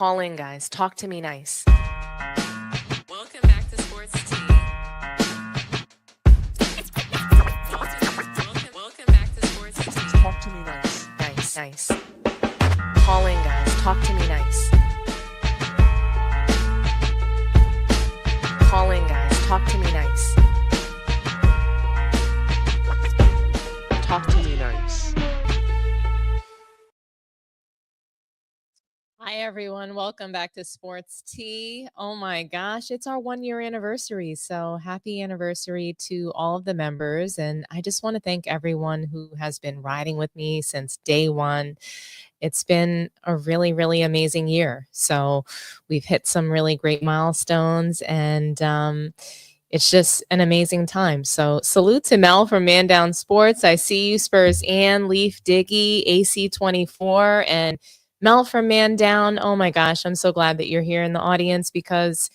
Call in, guys. Talk to me nice. Welcome back to Sports Tea. Welcome back to Sports Tea. Talk to me nice. Nice. Call in, guys. Talk to me nice. Call in, guys. Talk to me nice. Talk to me nice. Hi, everyone. Welcome back to Sports Tea. Oh my gosh, it's our 1 year anniversary. So happy anniversary to all of the members. And I just want to thank everyone who has been riding with me since day one. It's been a really, really amazing year. So we've hit some really great milestones and it's just an amazing time. So salute to Mel from Man Down Sports. I see you, Spurs and Leaf Diggy, AC24, and Mel from Man Down. Oh my gosh, I'm so glad that you're here in the audience because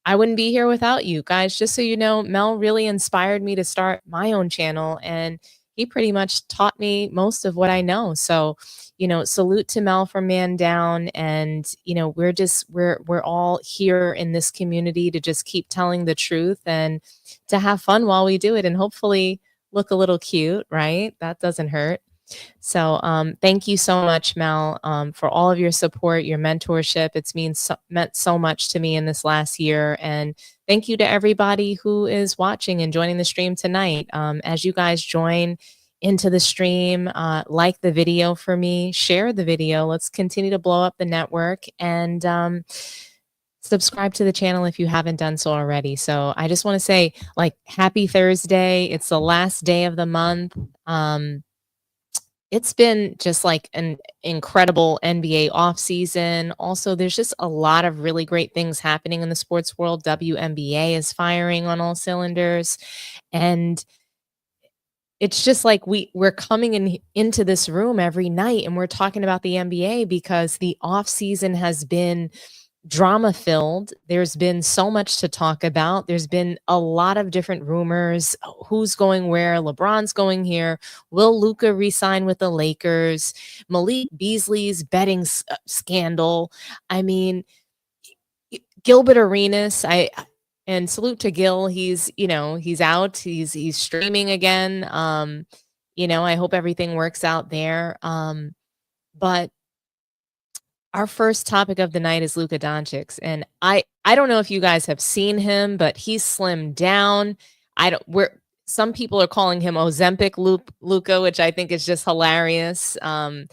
I wouldn't be here without you guys. Just so you know, Mel really inspired me to start my own channel and he pretty much taught me most of what I know. So, salute to Mel from Man Down. And, we're all here in this community to just keep telling the truth and to have fun while we do it and hopefully look a little cute, right? That doesn't hurt. So thank you so much, Mel, for all of your support, your mentorship. It's meant so much to me in this last year. And thank you to everybody who is watching and joining the stream tonight. As you guys join into the stream, like the video for me, share the video. Let's continue to blow up the network and subscribe to the channel if you haven't done so already. So I just want to say, happy Thursday. It's the last day of the month. It's been just like an incredible NBA offseason. Also, there's just a lot of really great things happening in the sports world. WNBA is firing on all cylinders. And it's just like we're coming into this room every night and we're talking about the NBA because the offseason has been drama filled. There's been so much to talk about. There's been a lot of different rumors. Who's going where? LeBron's going here. Will Luka resign with the Lakers? Malik Beasley's betting scandal. I mean, Gilbert Arenas. And salute to Gil. He's out. He's streaming again. I hope everything works out there. But our first topic of the night is Luka Dončić, and I don't know if you guys have seen him, but he's slimmed down. Some people are calling him Ozempic Luka, which I think is just hilarious. I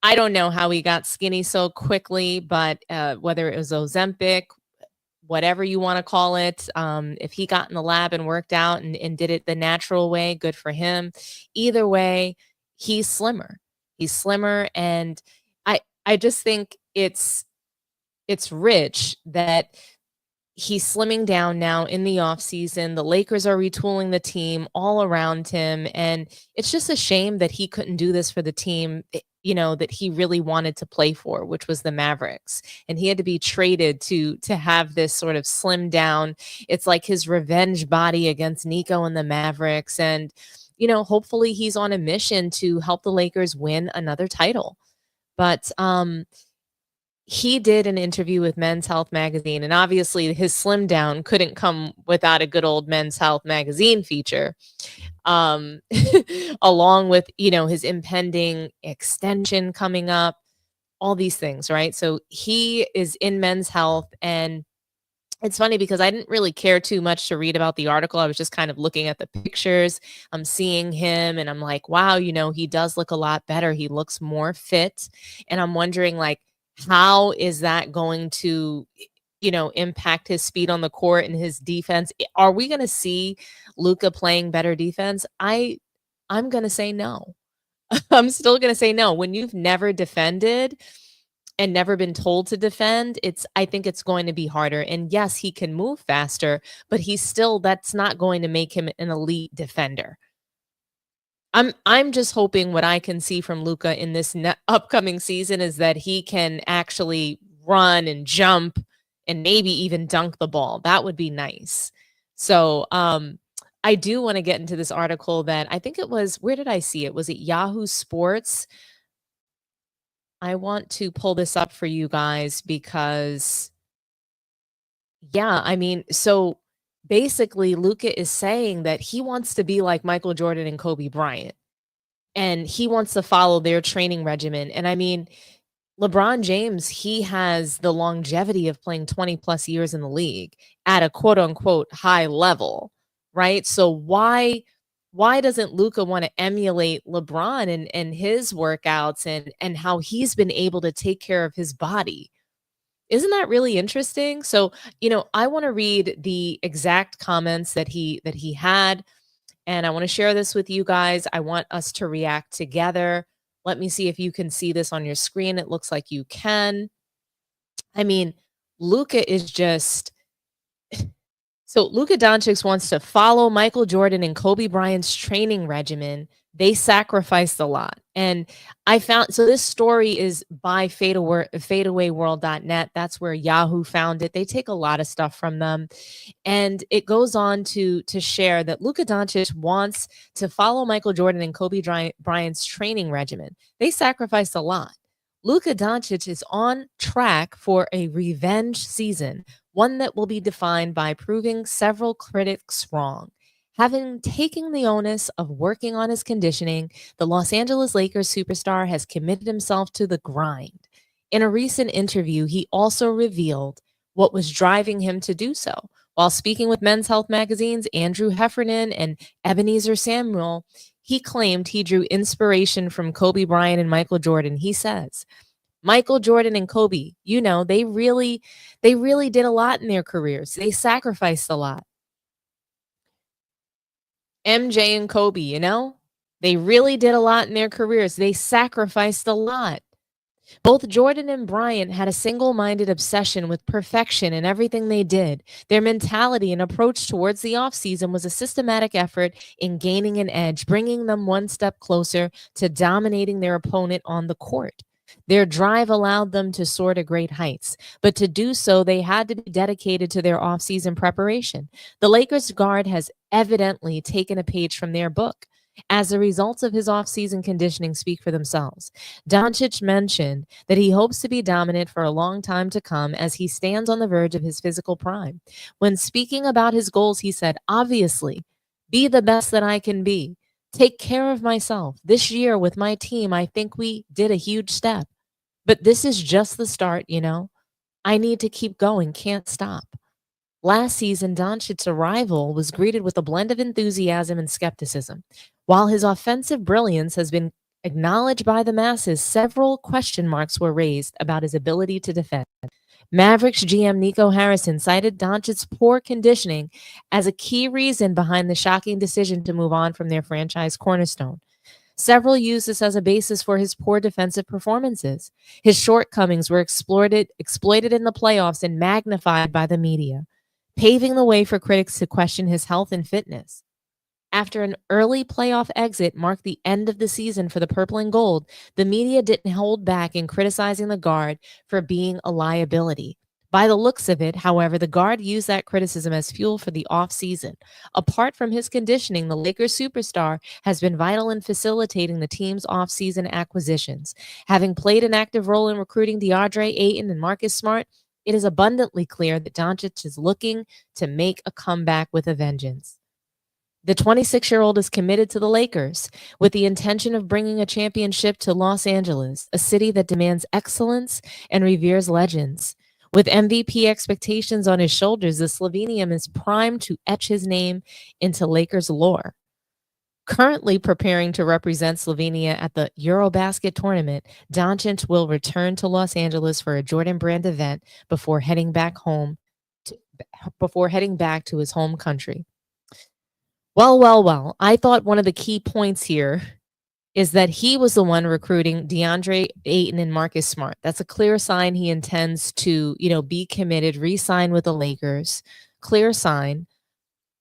don't know how he got skinny so quickly, but whether it was Ozempic, whatever you want to call it, if he got in the lab and worked out and did it the natural way, good for him. Either way, he's slimmer. And I just think it's rich that he's slimming down now in the offseason. The Lakers are retooling the team all around him. And it's just a shame that he couldn't do this for the team, that he really wanted to play for, which was the Mavericks. And he had to be traded to have this sort of slim down. It's like his revenge body against Nico and the Mavericks. And, hopefully he's on a mission to help the Lakers win another title. But he did an interview with Men's Health magazine, and obviously his slim down couldn't come without a good old Men's Health magazine feature, along with, his impending extension coming up, all these things, right? So he is in Men's Health, and it's funny because I didn't really care too much to read about the article. I was just kind of looking at the pictures. I'm seeing him and I'm like, wow, he does look a lot better. He looks more fit. And I'm wondering, how is that going to, impact his speed on the court and his defense? Are we going to see Luka playing better defense? I'm going to say no. I'm still going to say no. When you've never defended and never been told to defend, I think it's going to be harder. And yes, he can move faster, but that's not going to make him an elite defender. I'm just hoping what I can see from Luka in this upcoming season is that he can actually run and jump and maybe even dunk the ball. That would be nice. So I do want to get into this article that I think it was, where did I see it? Was it Yahoo Sports? I want to pull this up for you guys because, yeah, I mean, so basically, Luka is saying that he wants to be like Michael Jordan and Kobe Bryant, and he wants to follow their training regimen. And I mean, LeBron James, he has the longevity of playing 20 plus years in the league at a quote unquote high level, right? So why doesn't Luka want to emulate LeBron and his workouts and how he's been able to take care of his body? Isn't that really interesting? So, I want to read the exact comments that he had, and I want to share this with you guys. I want us to react together. Let me see if you can see this on your screen. It looks like you can. I mean, Luka is just so Luka Doncic wants to follow Michael Jordan and Kobe Bryant's training regimen. They sacrificed a lot. And I found so this story is by fadeawayworld.net. That's where Yahoo found it. They take a lot of stuff from them. And it goes on to share that Luka Doncic wants to follow Michael Jordan and Kobe Bryant's training regimen. They sacrificed a lot. Luka Doncic is on track for a revenge season, one that will be defined by proving several critics wrong. Having taken the onus of working on his conditioning, the Los Angeles Lakers superstar has committed himself to the grind. In a recent interview, he also revealed what was driving him to do so. While speaking with Men's Health magazine's Andrew Heffernan and Ebenezer Samuel, he claimed he drew inspiration from Kobe Bryant and Michael Jordan. He says, Michael Jordan and Kobe, they really did a lot in their careers. They sacrificed a lot. MJ and Kobe, they really did a lot in their careers. They sacrificed a lot. Both Jordan and Bryant had a single-minded obsession with perfection in everything they did. Their mentality and approach towards the offseason was a systematic effort in gaining an edge, bringing them one step closer to dominating their opponent on the court. Their drive allowed them to soar to great heights, but to do so, they had to be dedicated to their offseason preparation. The Lakers guard has evidently taken a page from their book, as the results of his offseason conditioning speak for themselves. Donćić mentioned that he hopes to be dominant for a long time to come as he stands on the verge of his physical prime. When speaking about his goals, he said, obviously, be the best that I can be. Take care of myself. This year with my team, I think we did a huge step. But this is just the start, I need to keep going, can't stop. Last season, Doncic's arrival was greeted with a blend of enthusiasm and skepticism. While his offensive brilliance has been acknowledged by the masses, several question marks were raised about his ability to defend. Mavericks GM Nico Harrison cited Doncic's poor conditioning as a key reason behind the shocking decision to move on from their franchise cornerstone. Several used this as a basis for his poor defensive performances. His shortcomings were exploited in the playoffs and magnified by the media, paving the way for critics to question his health and fitness. After an early playoff exit marked the end of the season for the Purple and Gold, the media didn't hold back in criticizing the guard for being a liability. By the looks of it, however, the guard used that criticism as fuel for the offseason. Apart from his conditioning, the Lakers superstar has been vital in facilitating the team's offseason acquisitions. Having played an active role in recruiting DeAndre Ayton and Marcus Smart, it is abundantly clear that Donćić is looking to make a comeback with a vengeance. The 26-year-old is committed to the Lakers with the intention of bringing a championship to Los Angeles, a city that demands excellence and reveres legends. With MVP expectations on his shoulders, the Slovenian is primed to etch his name into Lakers lore. Currently preparing to represent Slovenia at the Eurobasket tournament, Donćić will return to Los Angeles for a Jordan Brand event before heading back to his home country. Well. I thought one of the key points here is that he was the one recruiting DeAndre Ayton and Marcus Smart. That's a clear sign he intends to, be committed, re-sign with the Lakers. Clear sign.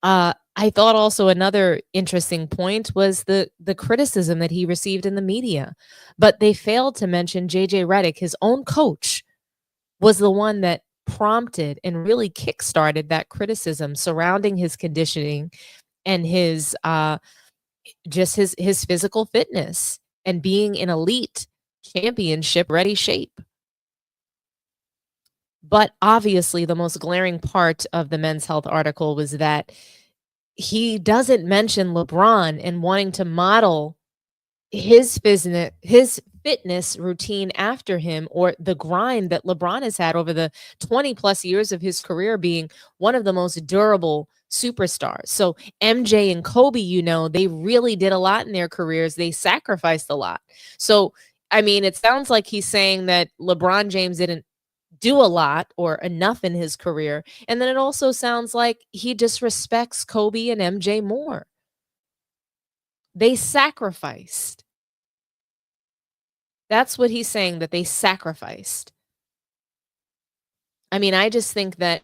I thought also another interesting point was the criticism that he received in the media, but they failed to mention JJ Redick, his own coach, was the one that prompted and really kickstarted that criticism surrounding his conditioning and his just his physical fitness and being an elite championship ready shape. But obviously, the most glaring part of the Men's Health article was that he doesn't mention LeBron and wanting to model his fitness routine after him, or the grind that LeBron has had over the 20 plus years of his career, being one of the most durable superstars. So MJ and Kobe, they really did a lot in their careers. They sacrificed a lot. So, I mean, it sounds like he's saying that LeBron James didn't do a lot or enough in his career. And then it also sounds like he just respects Kobe and MJ more. They sacrificed. That's what he's saying, that they sacrificed. I mean, I just think that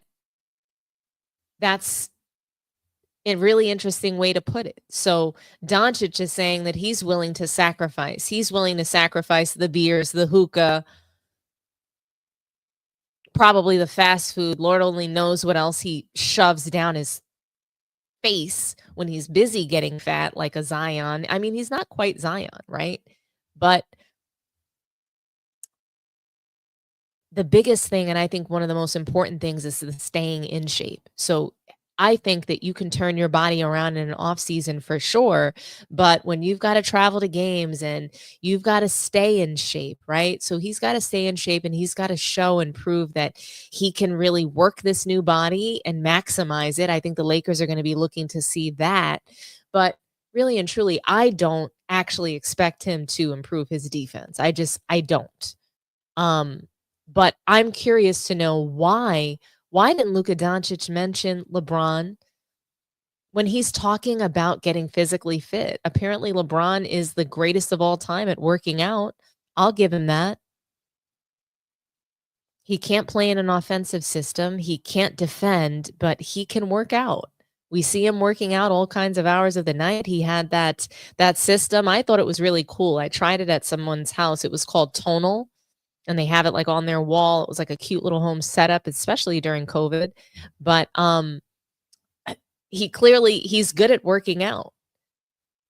that's a really interesting way to put it. So Donćić is saying that he's willing to sacrifice. He's willing to sacrifice the beers, the hookah, probably the fast food. Lord only knows what else he shoves down his face when he's busy getting fat, like a Zion. I mean, he's not quite Zion, right? But the biggest thing, and I think one of the most important things, is the staying in shape. So I think that you can turn your body around in an off season for sure, but when you've got to travel to games and you've got to stay in shape, right? So he's got to stay in shape, and he's got to show and prove that he can really work this new body and maximize it. I think the Lakers are going to be looking to see that. But really and truly, I don't actually expect him to improve his defense. I don't. But I'm curious to know why didn't Luka Dončić mention LeBron when he's talking about getting physically fit? Apparently LeBron is the greatest of all time at working out. I'll give him that. He can't play in an offensive system. He can't defend, but he can work out. We see him working out all kinds of hours of the night. He had that system. I thought it was really cool. I tried it at someone's house. It was called Tonal. And they have it like on their wall. It was like a cute little home setup, especially during COVID. But he's good at working out,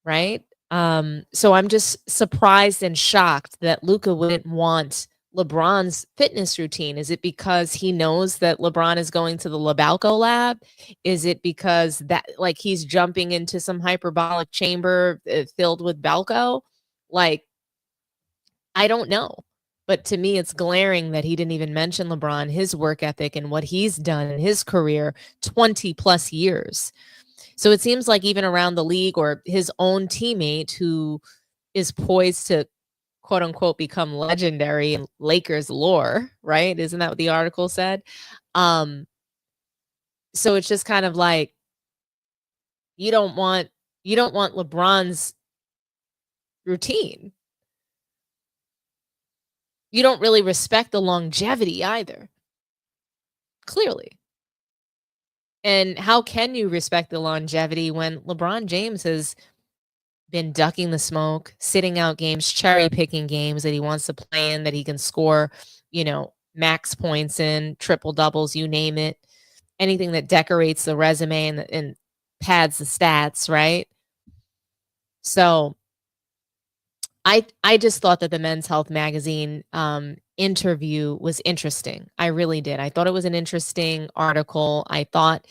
right? So I'm just surprised and shocked that Luka wouldn't want LeBron's fitness routine. Is it because he knows that LeBron is going to the Lebalco lab? Is it because that, like, he's jumping into some hyperbolic chamber filled with Balco? Like, I don't know. But to me, it's glaring that he didn't even mention LeBron, his work ethic, and what he's done in his career, 20 plus years. So it seems like even around the league, or his own teammate who is poised to, quote unquote, become legendary in Lakers lore, right? Isn't that what the article said? So it's just kind of like, you don't want LeBron's routine. You don't really respect the longevity either, clearly. And how can you respect the longevity when LeBron James has been ducking the smoke, sitting out games, cherry picking games that he wants to play in, that he can score, max points in, triple doubles, you name it, anything that decorates the resume and pads the stats, right? So I just thought that the Men's Health magazine interview was interesting. I really did. I thought it was an interesting article. I thought,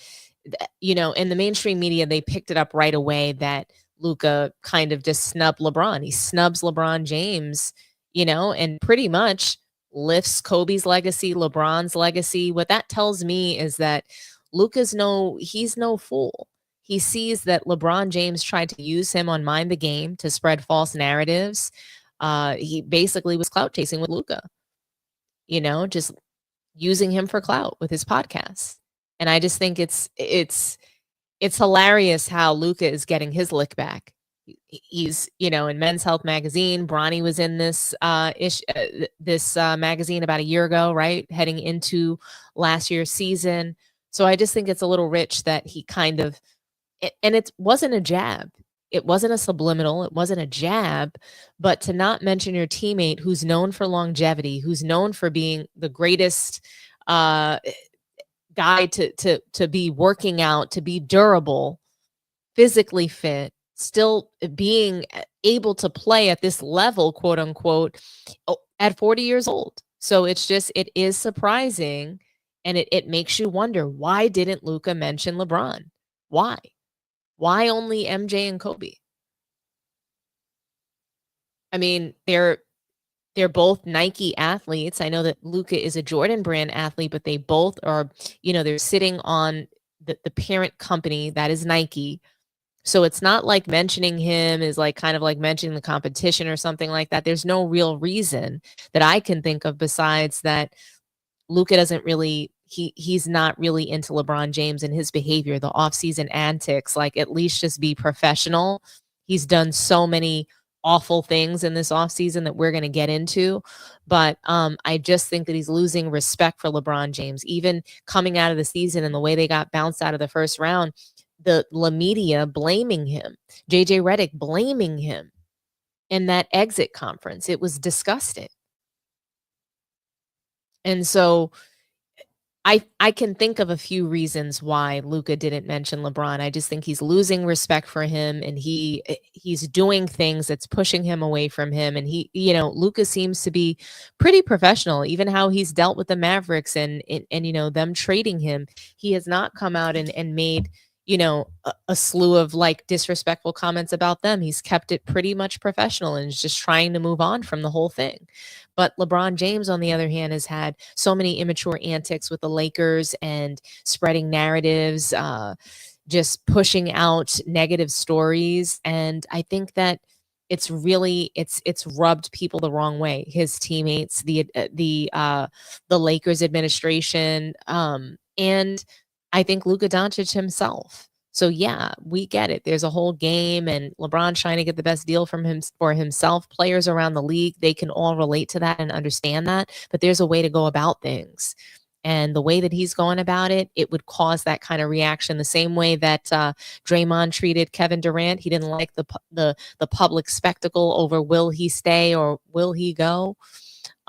in the mainstream media, they picked it up right away that Luka kind of just snubbed LeBron. He snubs LeBron James, and pretty much lifts Kobe's legacy, LeBron's legacy. What that tells me is that he's no fool. He sees that LeBron James tried to use him on Mind the Game to spread false narratives. He basically was clout chasing with Luka, just using him for clout with his podcast. And I just think it's hilarious how Luka is getting his lick back. He's, in Men's Health magazine. Bronny was in this magazine about a year ago, right? Heading into last year's season. So I just think it's a little rich that he kind of, and it wasn't a jab. It wasn't a subliminal. It wasn't a jab. But to not mention your teammate who's known for longevity, who's known for being the greatest guy to be working out, to be durable, physically fit, still being able to play at this level, quote unquote, at 40 years old. So it is surprising, and it makes you wonder, why didn't Luka mention LeBron? Why? Why only MJ and Kobe? I mean, they're both Nike athletes. I know that Luka is a Jordan brand athlete, but they both are, they're sitting on the parent company that is Nike. So it's not like mentioning him is like kind of like mentioning the competition or something like that. There's no real reason that I can think of besides that Luka doesn't really he's not really into LeBron James and his behavior, the offseason antics. Like, at least just be professional. He's done so many awful things in this offseason that we're going to get into. But I just think that he's losing respect for LeBron James, even coming out of the season and the way they got bounced out of the first round. The La Media blaming him, JJ Redick blaming him in that exit conference. It was disgusting. And so I can think of a few reasons why Luka didn't mention LeBron. I just think he's losing respect for him, and he's doing things that's pushing him away from him. And Luka seems to be pretty professional, even how he's dealt with the Mavericks and them trading him. He has not come out and made a slew of like disrespectful comments about them. He's kept it pretty much professional and is just trying to move on from the whole thing. But LeBron James, on the other hand, has had so many immature antics with the Lakers and spreading narratives, just pushing out negative stories. And I think that it's really it's rubbed people the wrong way. His teammates, the Lakers administration, and I think Luka Dončić himself. So yeah, we get it. There's a whole game, and LeBron trying to get the best deal from him for himself. Players around the league, they can all relate to that and understand that. But there's a way to go about things, and the way that he's going about it, it would cause that kind of reaction. The same way that Draymond treated Kevin Durant. He didn't like the public spectacle over will he stay or will he go.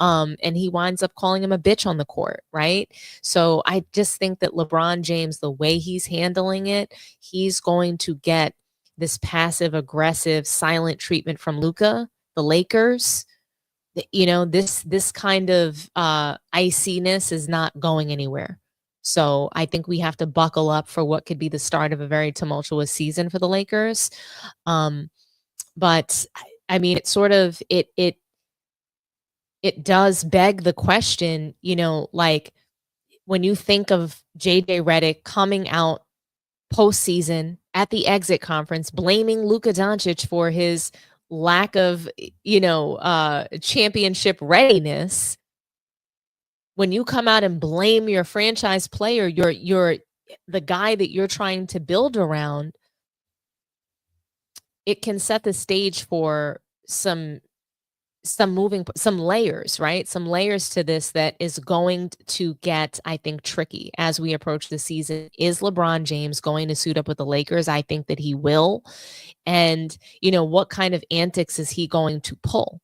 And he winds up calling him a bitch on the court, right? So I just think that LeBron James, the way he's handling it, he's going to get this passive aggressive silent treatment from Luka, the Lakers. This kind of iciness is not going anywhere. So I think we have to buckle up for what could be the start of a very tumultuous season for the Lakers. But I mean, it's sort of it does beg the question, like when you think of JJ Redick coming out postseason at the exit conference, blaming Luka Dončić for his lack of, championship readiness. When you come out and blame your franchise player, you're the guy that you're trying to build around, it can set the stage for some layers, right? Some layers to this that is going to get, I think, tricky as we approach the season. Is LeBron James going to suit up with the Lakers? I think that he will. And, what kind of antics is he going to pull?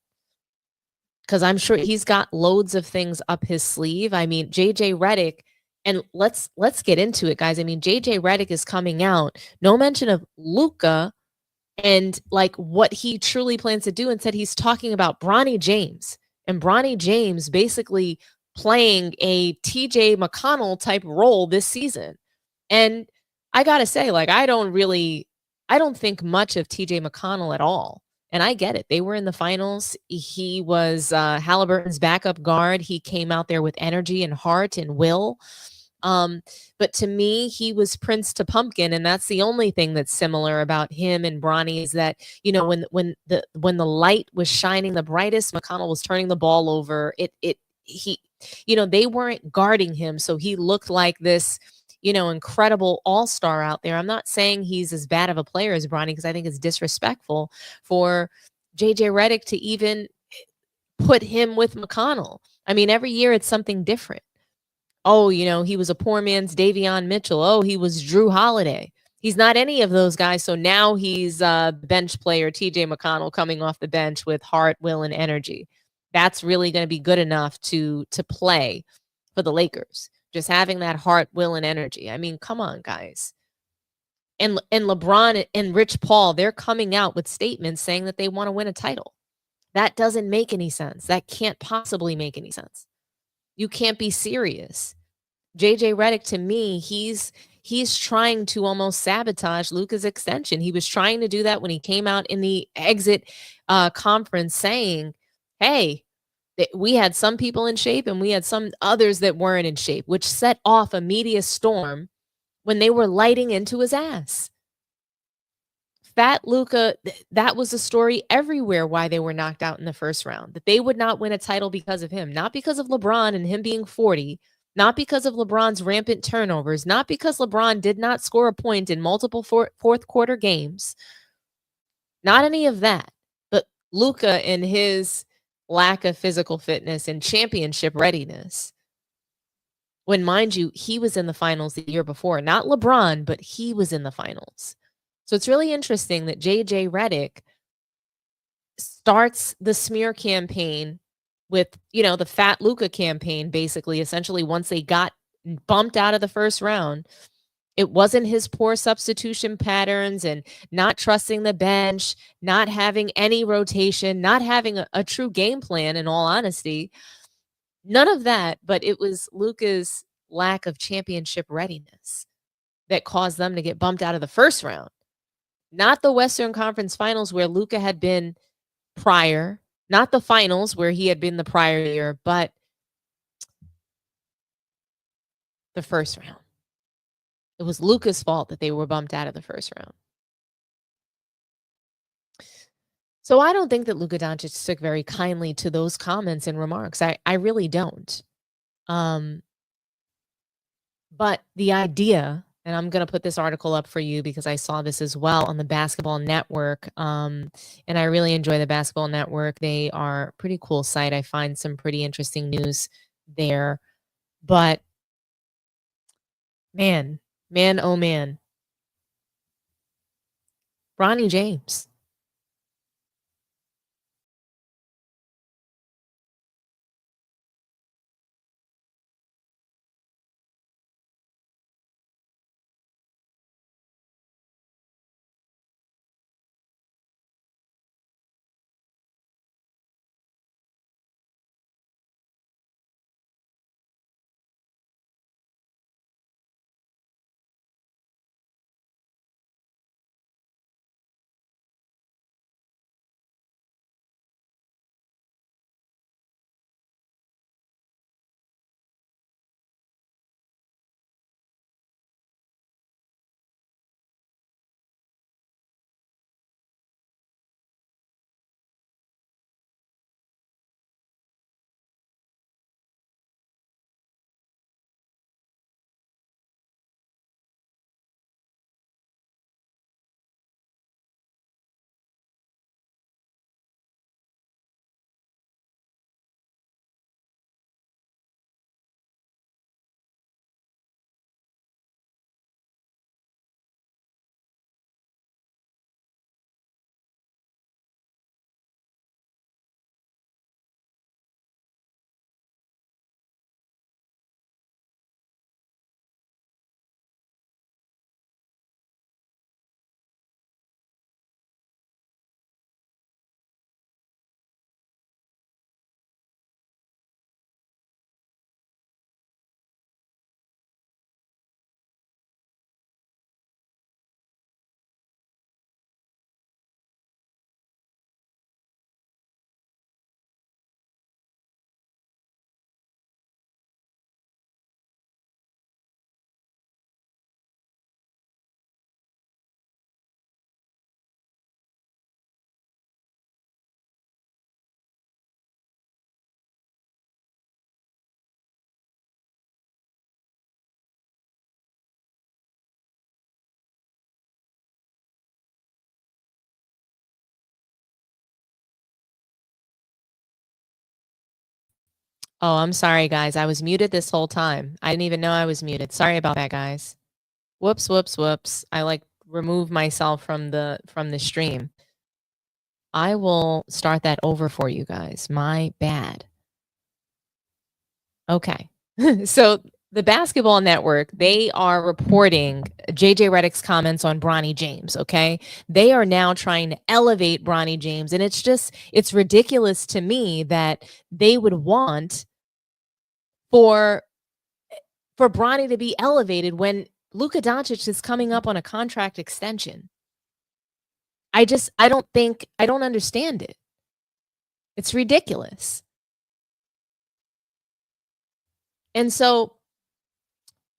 Because I'm sure he's got loads of things up his sleeve. I mean, JJ Redick, and let's get into it, guys. I mean, JJ Redick is coming out, no mention of Luka and like what he truly plans to do. Instead, he's talking about Bronny James, and Bronny James basically playing a TJ McConnell type role this season. And I gotta say, like, I don't think much of TJ McConnell at all. And I get it. They were in the finals. He was Halliburton's backup guard. He came out there with energy and heart and will. But to me, he was Prince to Pumpkin, and that's the only thing that's similar about him and Bronny is that, when the light was shining the brightest, McConnell was turning the ball over. They weren't guarding him, so he looked like this, incredible all-star out there. I'm not saying he's as bad of a player as Bronny, because I think it's disrespectful for JJ Redick to even put him with McConnell. I mean, every year it's something different. Oh, he was a poor man's Davion Mitchell. Oh, he was Drew Holiday. He's not any of those guys. So now he's a bench player, TJ McConnell, coming off the bench with heart, will, and energy. That's really going to be good enough to play for the Lakers. Just having that heart, will, and energy. I mean, come on, guys. And LeBron and Rich Paul, they're coming out with statements saying that they want to win a title. That doesn't make any sense. That can't possibly make any sense. You can't be serious. JJ Redick, to me, he's trying to almost sabotage Luka's extension. He was trying to do that when he came out in the exit conference saying, hey, we had some people in shape and we had some others that weren't in shape, which set off a media storm when they were lighting into his ass. Fat Luka, that was a story everywhere why they were knocked out in the first round, that they would not win a title because of him, not because of LeBron and him being 40, not because of LeBron's rampant turnovers, not because LeBron did not score a point in multiple fourth quarter games, not any of that, but Luka and his lack of physical fitness and championship readiness. When, mind you, he was in the finals the year before, not LeBron, but he was in the finals. So it's really interesting that JJ Redick starts the smear campaign with, the Fat Luka campaign, basically, essentially, once they got bumped out of the first round. It wasn't his poor substitution patterns and not trusting the bench, not having any rotation, not having a true game plan, in all honesty. None of that, but it was Luka's lack of championship readiness that caused them to get bumped out of the first round. Not the Western Conference Finals where Luka had been prior, not the finals where he had been the prior year, but the first round. It was Luka's fault that they were bumped out of the first round. So I don't think that Luka Dončić took very kindly to those comments and remarks. I really don't. But the idea, and I'm going to put this article up for you because I saw this as well on the Basketball Network. And I really enjoy the Basketball Network. They are a pretty cool site. I find some pretty interesting news there. But man, oh man. Bronny James. Oh, I'm sorry, guys. I was muted this whole time. I didn't even know I was muted. Sorry about that, guys. Whoops, whoops, whoops. I removed myself from the stream. I will start that over for you guys. My bad. Okay. So the Basketball Network, they are reporting JJ Redick's comments on Bronny James, okay? They are now trying to elevate Bronny James, and it's ridiculous to me that they would want for Bronny to be elevated when Luka Doncic is coming up on a contract extension. I don't understand it. It's ridiculous. And so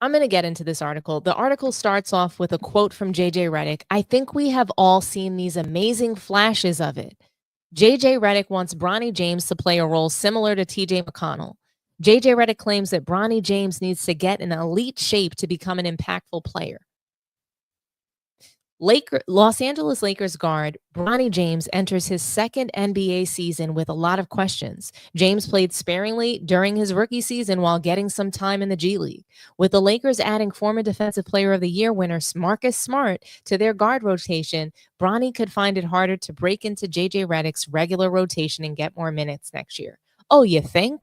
I'm going to get into this article. The article starts off with a quote from JJ Redick. I think we have all seen these amazing flashes of it. JJ Redick wants Bronny James to play a role similar to TJ McConnell. JJ Redick claims that Bronny James needs to get in elite shape to become an impactful player. Los Angeles Lakers guard Bronny James enters his second NBA season with a lot of questions. James played sparingly during his rookie season while getting some time in the G League. With the Lakers adding former Defensive Player of the Year winner Marcus Smart to their guard rotation, Bronny could find it harder to break into JJ Redick's regular rotation and get more minutes next year. Oh, you think?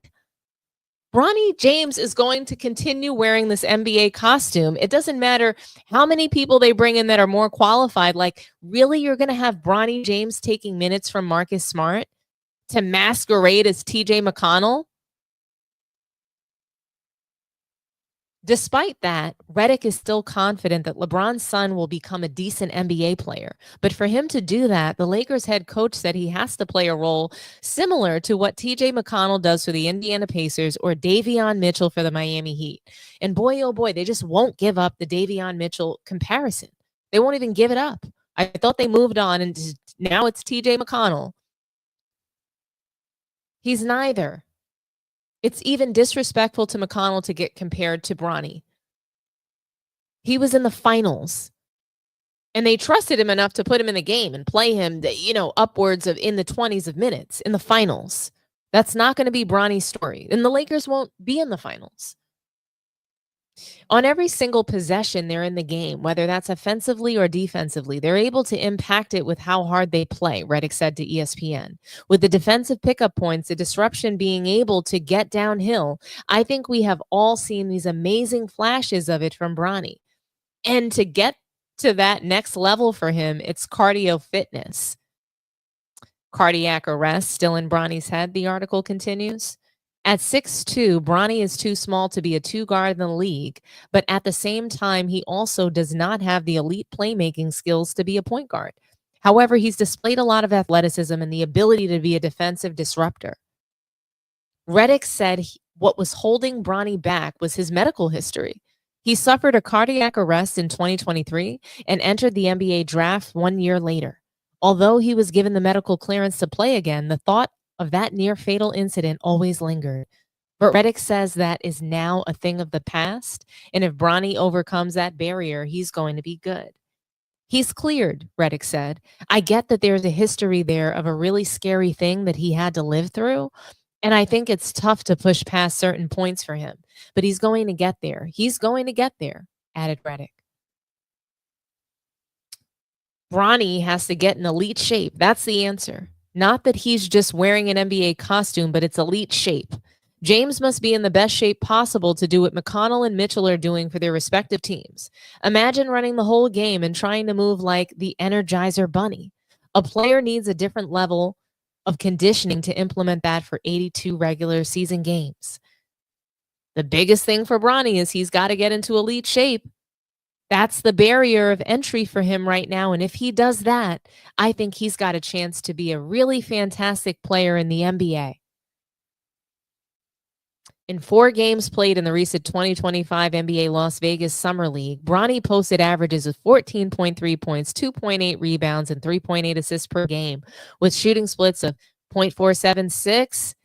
Bronny James is going to continue wearing this NBA costume. It doesn't matter how many people they bring in that are more qualified. Like, really, you're going to have Bronny James taking minutes from Marcus Smart to masquerade as TJ McConnell? Despite that, Redick is still confident that LeBron's son will become a decent NBA player. But for him to do that, the Lakers head coach said he has to play a role similar to what TJ McConnell does for the Indiana Pacers or Davion Mitchell for the Miami Heat. And boy, oh boy, they just won't give up the Davion Mitchell comparison. They won't even give it up. I thought they moved on, and now it's TJ McConnell. He's neither. It's even disrespectful to McConnell to get compared to Bronny. He was in the finals, and they trusted him enough to put him in the game and play him, upwards of in the 20s of minutes in the finals. That's not going to be Bronny's story, and the Lakers won't be in the finals. On every single possession they're in the game, whether that's offensively or defensively, they're able to impact it with how hard they play, Redick said to ESPN. With the defensive pickup points, the disruption being able to get downhill, I think we have all seen these amazing flashes of it from Bronny. And to get to that next level for him, it's cardio fitness. Cardiac arrest still in Bronny's head, the article continues. At 6'2", Bronny is too small to be a two-guard in the league, but at the same time, he also does not have the elite playmaking skills to be a point guard. However, he's displayed a lot of athleticism and the ability to be a defensive disruptor. Redick said what was holding Bronny back was his medical history. He suffered a cardiac arrest in 2023 and entered the NBA draft 1 year later. Although he was given the medical clearance to play again, the thought of that near-fatal incident always lingered. But Redick says that is now a thing of the past, and if Bronny overcomes that barrier, he's going to be good. He's cleared, Redick said. I get that there's a history there of a really scary thing that he had to live through, and I think it's tough to push past certain points for him, but he's going to get there. He's going to get there, added Redick. Bronny has to get in elite shape. That's the answer. Not that he's just wearing an NBA costume, but it's elite shape. James must be in the best shape possible to do what McConnell and Mitchell are doing for their respective teams. Imagine running the whole game and trying to move like the Energizer Bunny. A player needs a different level of conditioning to implement that for 82 regular season games. The biggest thing for Bronny is he's got to get into elite shape. That's the barrier of entry for him right now. And if he does that, I think he's got a chance to be a really fantastic player in the NBA. In 4 games played in the recent 2025 NBA Las Vegas Summer League, Bronny posted averages of 14.3 points, 2.8 rebounds, and 3.8 assists per game, with shooting splits of .476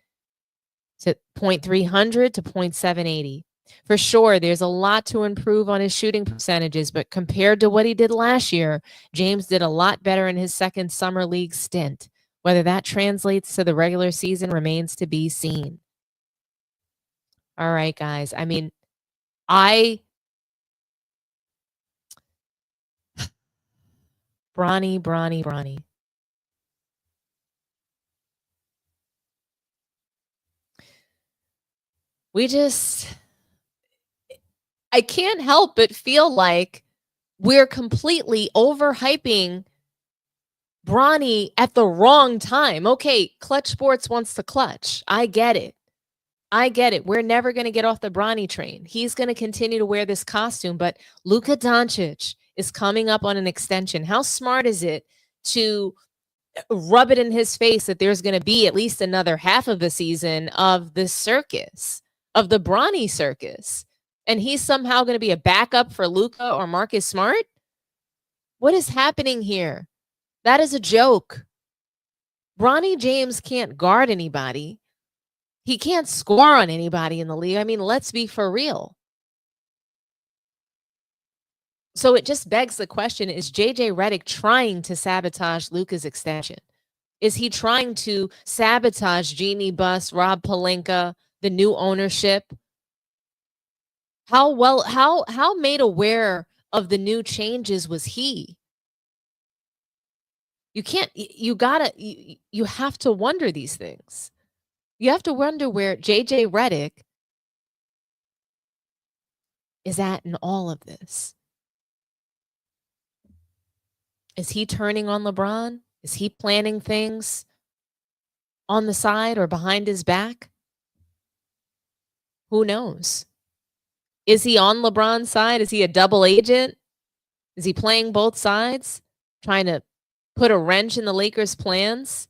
to .300 to .780. For sure, there's a lot to improve on his shooting percentages, but compared to what he did last year, James did a lot better in his second summer league stint. Whether that translates to the regular season remains to be seen. All right, guys. I mean, Bronny. I can't help but feel like we're completely overhyping Bronny at the wrong time. Okay, Clutch Sports wants to clutch. I get it. We're never going to get off the Bronny train. He's going to continue to wear this costume, but Luka Dončić is coming up on an extension. How smart is it to rub it in his face that there's going to be at least another half of the season of the circus, of the Bronny circus, and he's somehow going to be a backup for Luka or Marcus Smart? What is happening here? That is a joke. Bronny James can't guard anybody. He can't score on anybody in the league. I mean, let's be for real. So it just begs the question, is JJ Redick trying to sabotage Luka's extension? Is he trying to sabotage Jeannie Buss, Rob Pelinka, the new ownership? How made aware of the new changes was he? You have to wonder these things. You have to wonder where JJ Redick is at in all of this. Is he turning on LeBron? Is he planning things on the side or behind his back? Who knows? Is he on LeBron's side? Is he a double agent? Is he playing both sides, trying to put a wrench in the Lakers' plans?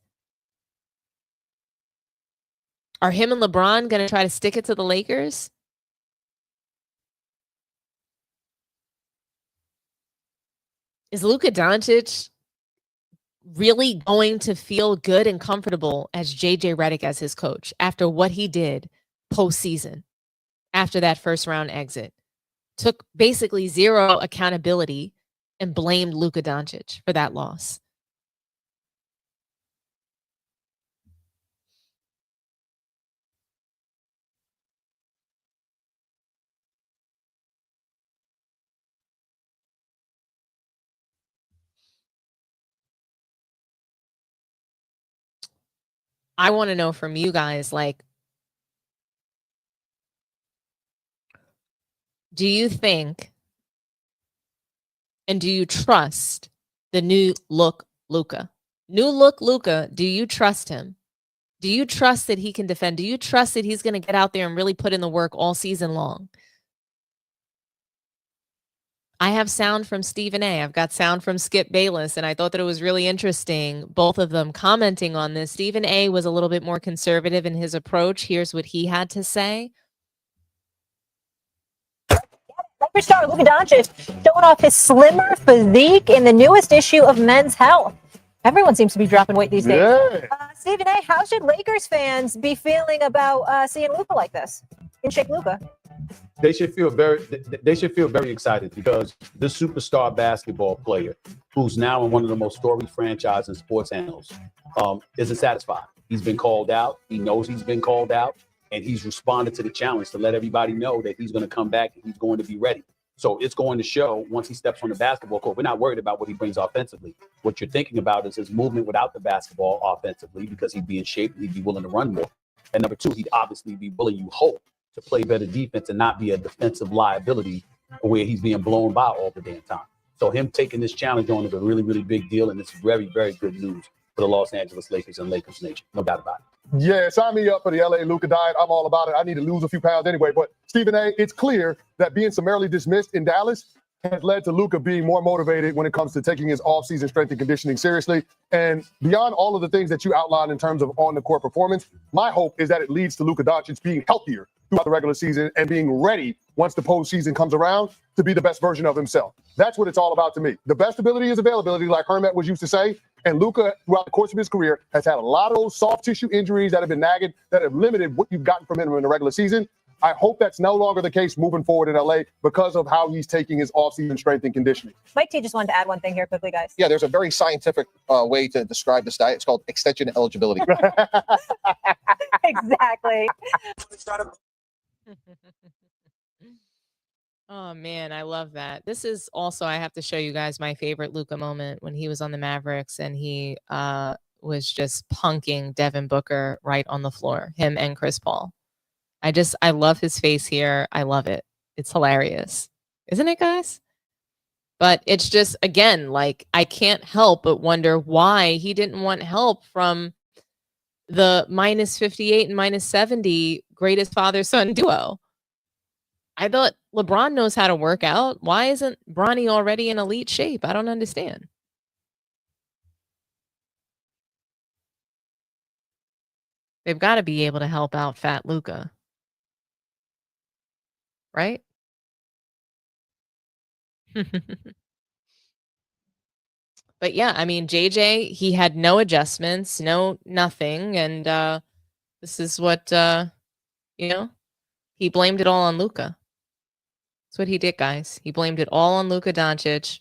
Are him and LeBron going to try to stick it to the Lakers? Is Luka Dončić really going to feel good and comfortable as JJ Redick as his coach after what he did postseason, after that first round exit? Took basically zero accountability and blamed Luka Dončić for that loss. I want to know from you guys, like, do you think and do you trust the new look Luka? New look Luka, do you trust him? Do you trust that he can defend? Do you trust that he's going to get out there and really put in the work all season long? I have sound from Stephen A. I've got sound from Skip Bayless, and I thought that it was really interesting, both of them commenting on this. Stephen A. was a little bit more conservative in his approach. Here's what he had to say. Superstar Luka Dončić showing off his slimmer physique in the newest issue of Men's Health. Everyone seems to be dropping weight these days. Yeah. Stephen A., how should Lakers fans be feeling about seeing Luka like this? In shape Luka. They should feel very excited because this superstar basketball player, who's now in one of the most storied franchises in sports annals, isn't satisfied. He's been called out. He knows he's been called out, and he's responded to the challenge to let everybody know that he's going to come back and he's going to be ready. So it's going to show once he steps on the basketball court. We're not worried about what he brings offensively. What you're thinking about is his movement without the basketball offensively, because he'd be in shape and he'd be willing to run more. And number two, he'd obviously be willing, you hope, to play better defense and not be a defensive liability where he's being blown by all the damn time. So him taking this challenge on is a really, really big deal, and it's very, very good news for the Los Angeles Lakers and Lakers Nation. No doubt about it. Yeah, sign me up for the LA Luka diet. I'm all about it. I need to lose a few pounds anyway. But Stephen A., it's clear that being summarily dismissed in Dallas has led to Luka being more motivated when it comes to taking his off-season strength and conditioning seriously. And beyond all of the things that you outlined in terms of on-the-court performance, my hope is that it leads to Luka Dončić being healthier throughout the regular season and being ready once the postseason comes around to be the best version of himself. That's what it's all about to me. The best ability is availability, like Hermet was used to say. And Luka, throughout the course of his career, has had a lot of those soft tissue injuries that have been nagging, that have limited what you've gotten from him in the regular season. I hope that's no longer the case moving forward in LA because of how he's taking his offseason strength and conditioning. Mike T just wanted to add one thing here quickly, guys. Yeah, there's a very scientific way to describe this diet. It's called extension eligibility. Exactly. Oh, man, I love that. This is also, I have to show you guys my favorite Luka moment when he was on the Mavericks and he was just punking Devin Booker right on the floor, him and Chris Paul. I love his face here. I love it. It's hilarious, isn't it, guys? But it's just, again, like, I can't help but wonder why he didn't want help from the minus 58 and minus 70 greatest father-son duo. I thought LeBron knows how to work out. Why isn't Bronny already in elite shape? I don't understand. They've got to be able to help out fat Luka, right? But yeah, I mean, JJ, he had no adjustments, nothing. And this is what, he blamed it all on Luka. That's what he did, guys. He blamed it all on Luka Dončić.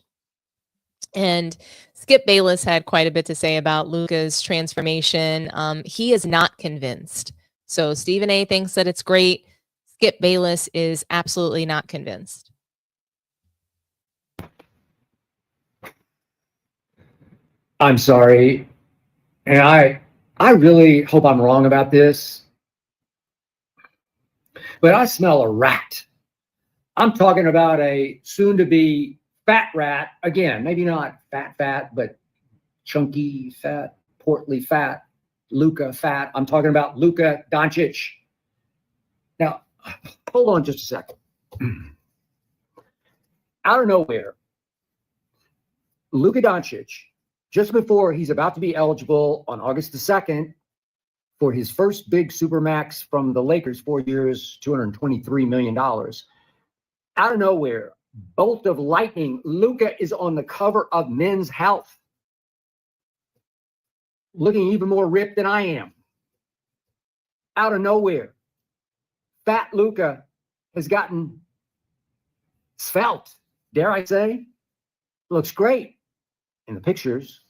And Skip Bayless had quite a bit to say about Luka's transformation. He is not convinced. So Stephen A thinks that it's great. Skip Bayless is absolutely not convinced. I'm sorry. And I really hope I'm wrong about this. But I smell a rat. I'm talking about a soon-to-be fat rat. Again, maybe not fat, but chunky fat, portly fat, Luka fat. I'm talking about Luka Dončić. Now, hold on just a second. Out of nowhere, Luka Dončić, just before he's about to be eligible on August the 2nd for his first big supermax from the Lakers, 4 years, $223 million. Out of nowhere, bolt of lightning, Luka is on the cover of Men's Health, looking even more ripped than I am. Out of nowhere, fat Luka has gotten svelte, dare I say. Looks great in the pictures.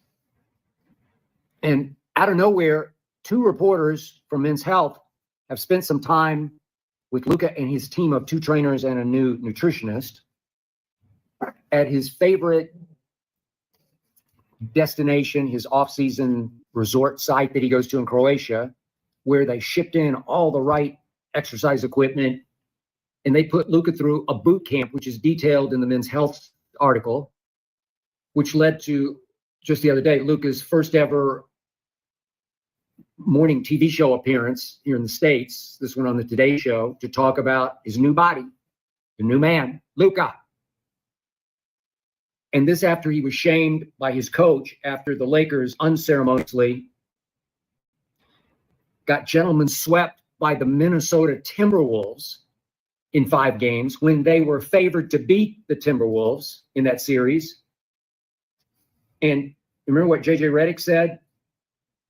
And out of nowhere, 2 reporters from Men's Health have spent some time with Luka and his team of 2 trainers and a new nutritionist at his favorite destination, his off-season resort site that he goes to in Croatia, where they shipped in all the right exercise equipment, and they put Luka through a boot camp, which is detailed in the Men's Health article, which led to, just the other day, Luka's first ever morning TV show appearance here in the States. This one on the Today Show to talk about his new body, the new man, Luka. And this after he was shamed by his coach after the Lakers unceremoniously got gentlemen swept by the Minnesota Timberwolves in 5 games when they were favored to beat the Timberwolves in that series. And remember what JJ Redick said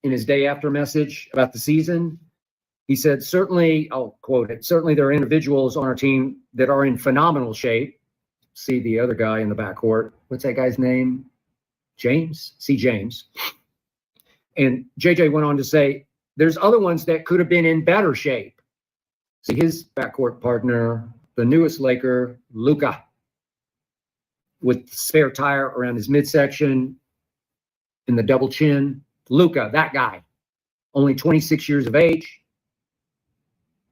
in his day after message about the season? He said, certainly, I'll quote it, certainly there are individuals on our team that are in phenomenal shape. See the other guy in the backcourt. What's that guy's name? James? See James. And JJ went on to say, there's other ones that could have been in better shape. See his backcourt partner, the newest Laker, Luka, with spare tire around his midsection in the double chin. Luka, that guy, only 26 years of age,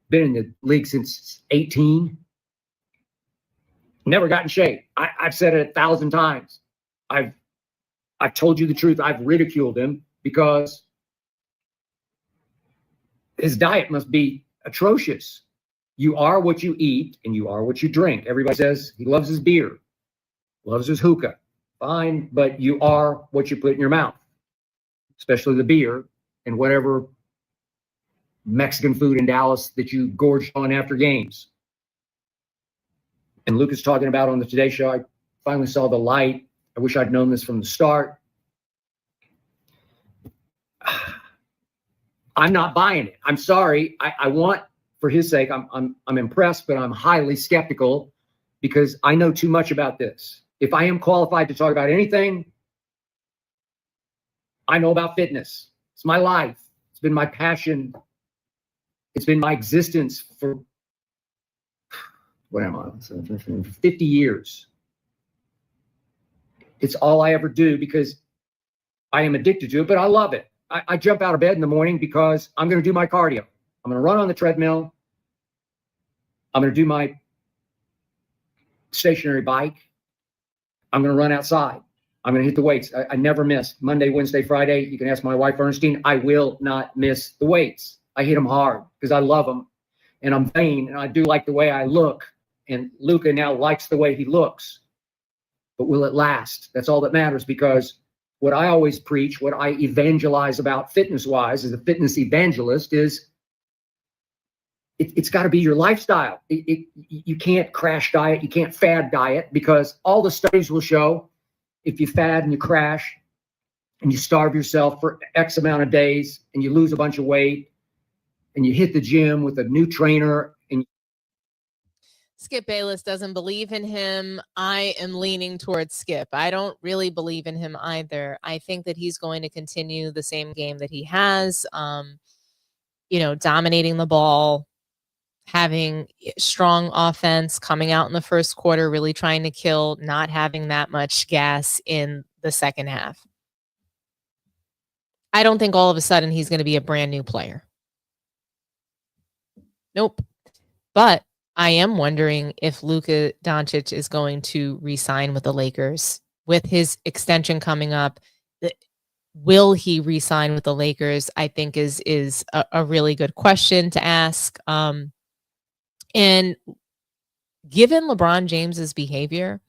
been in the league since 18, never got in shape. I've said it 1,000 times. I've told you the truth. I've ridiculed him because his diet must be atrocious. You are what you eat and you are what you drink. Everybody says he loves his beer, loves his hookah. Fine, but you are what you put in your mouth, especially the beer and whatever Mexican food in Dallas that you gorged on after games. And Luka's talking about on the Today Show, I finally saw the light. I wish I'd known this from the start. I'm not buying it. I'm sorry. I want, for his sake, I'm impressed, but I'm highly skeptical because I know too much about this. If I am qualified to talk about anything, I know about fitness. It's my life. It's been my passion. It's been my existence for, what am I, 50 years. It's all I ever do because I am addicted to it, but I love it. I jump out of bed in the morning because I'm going to do my cardio. I'm going to run on the treadmill. I'm going to do my stationary bike. I'm going to run outside. I'm going to hit the weights. I never miss. Monday, Wednesday, Friday. You can ask my wife, Ernestine. I will not miss the weights. I hit them hard because I love them. And I'm vain, and I do like the way I look. And Luka now likes the way he looks. But will it last? That's all that matters, because what I always preach, what I evangelize about fitness-wise as a fitness evangelist is it's got to be your lifestyle. You can't crash diet. You can't fad diet, because all the studies will show if you fad and you crash and you starve yourself for X amount of days and you lose a bunch of weight and you hit the gym with a new trainer and Skip Bayless doesn't believe in him. I am leaning towards Skip. I don't really believe in him either. I think that he's going to continue the same game that he has, dominating the ball, having strong offense, coming out in the first quarter, really trying to kill, not having that much gas in the second half. I don't think all of a sudden he's going to be a brand new player. Nope. But I am wondering if Luka Dončić is going to re-sign with the Lakers with his extension coming up. Will he re-sign with the Lakers? I think is a really good question to ask. And given LeBron James's behavior,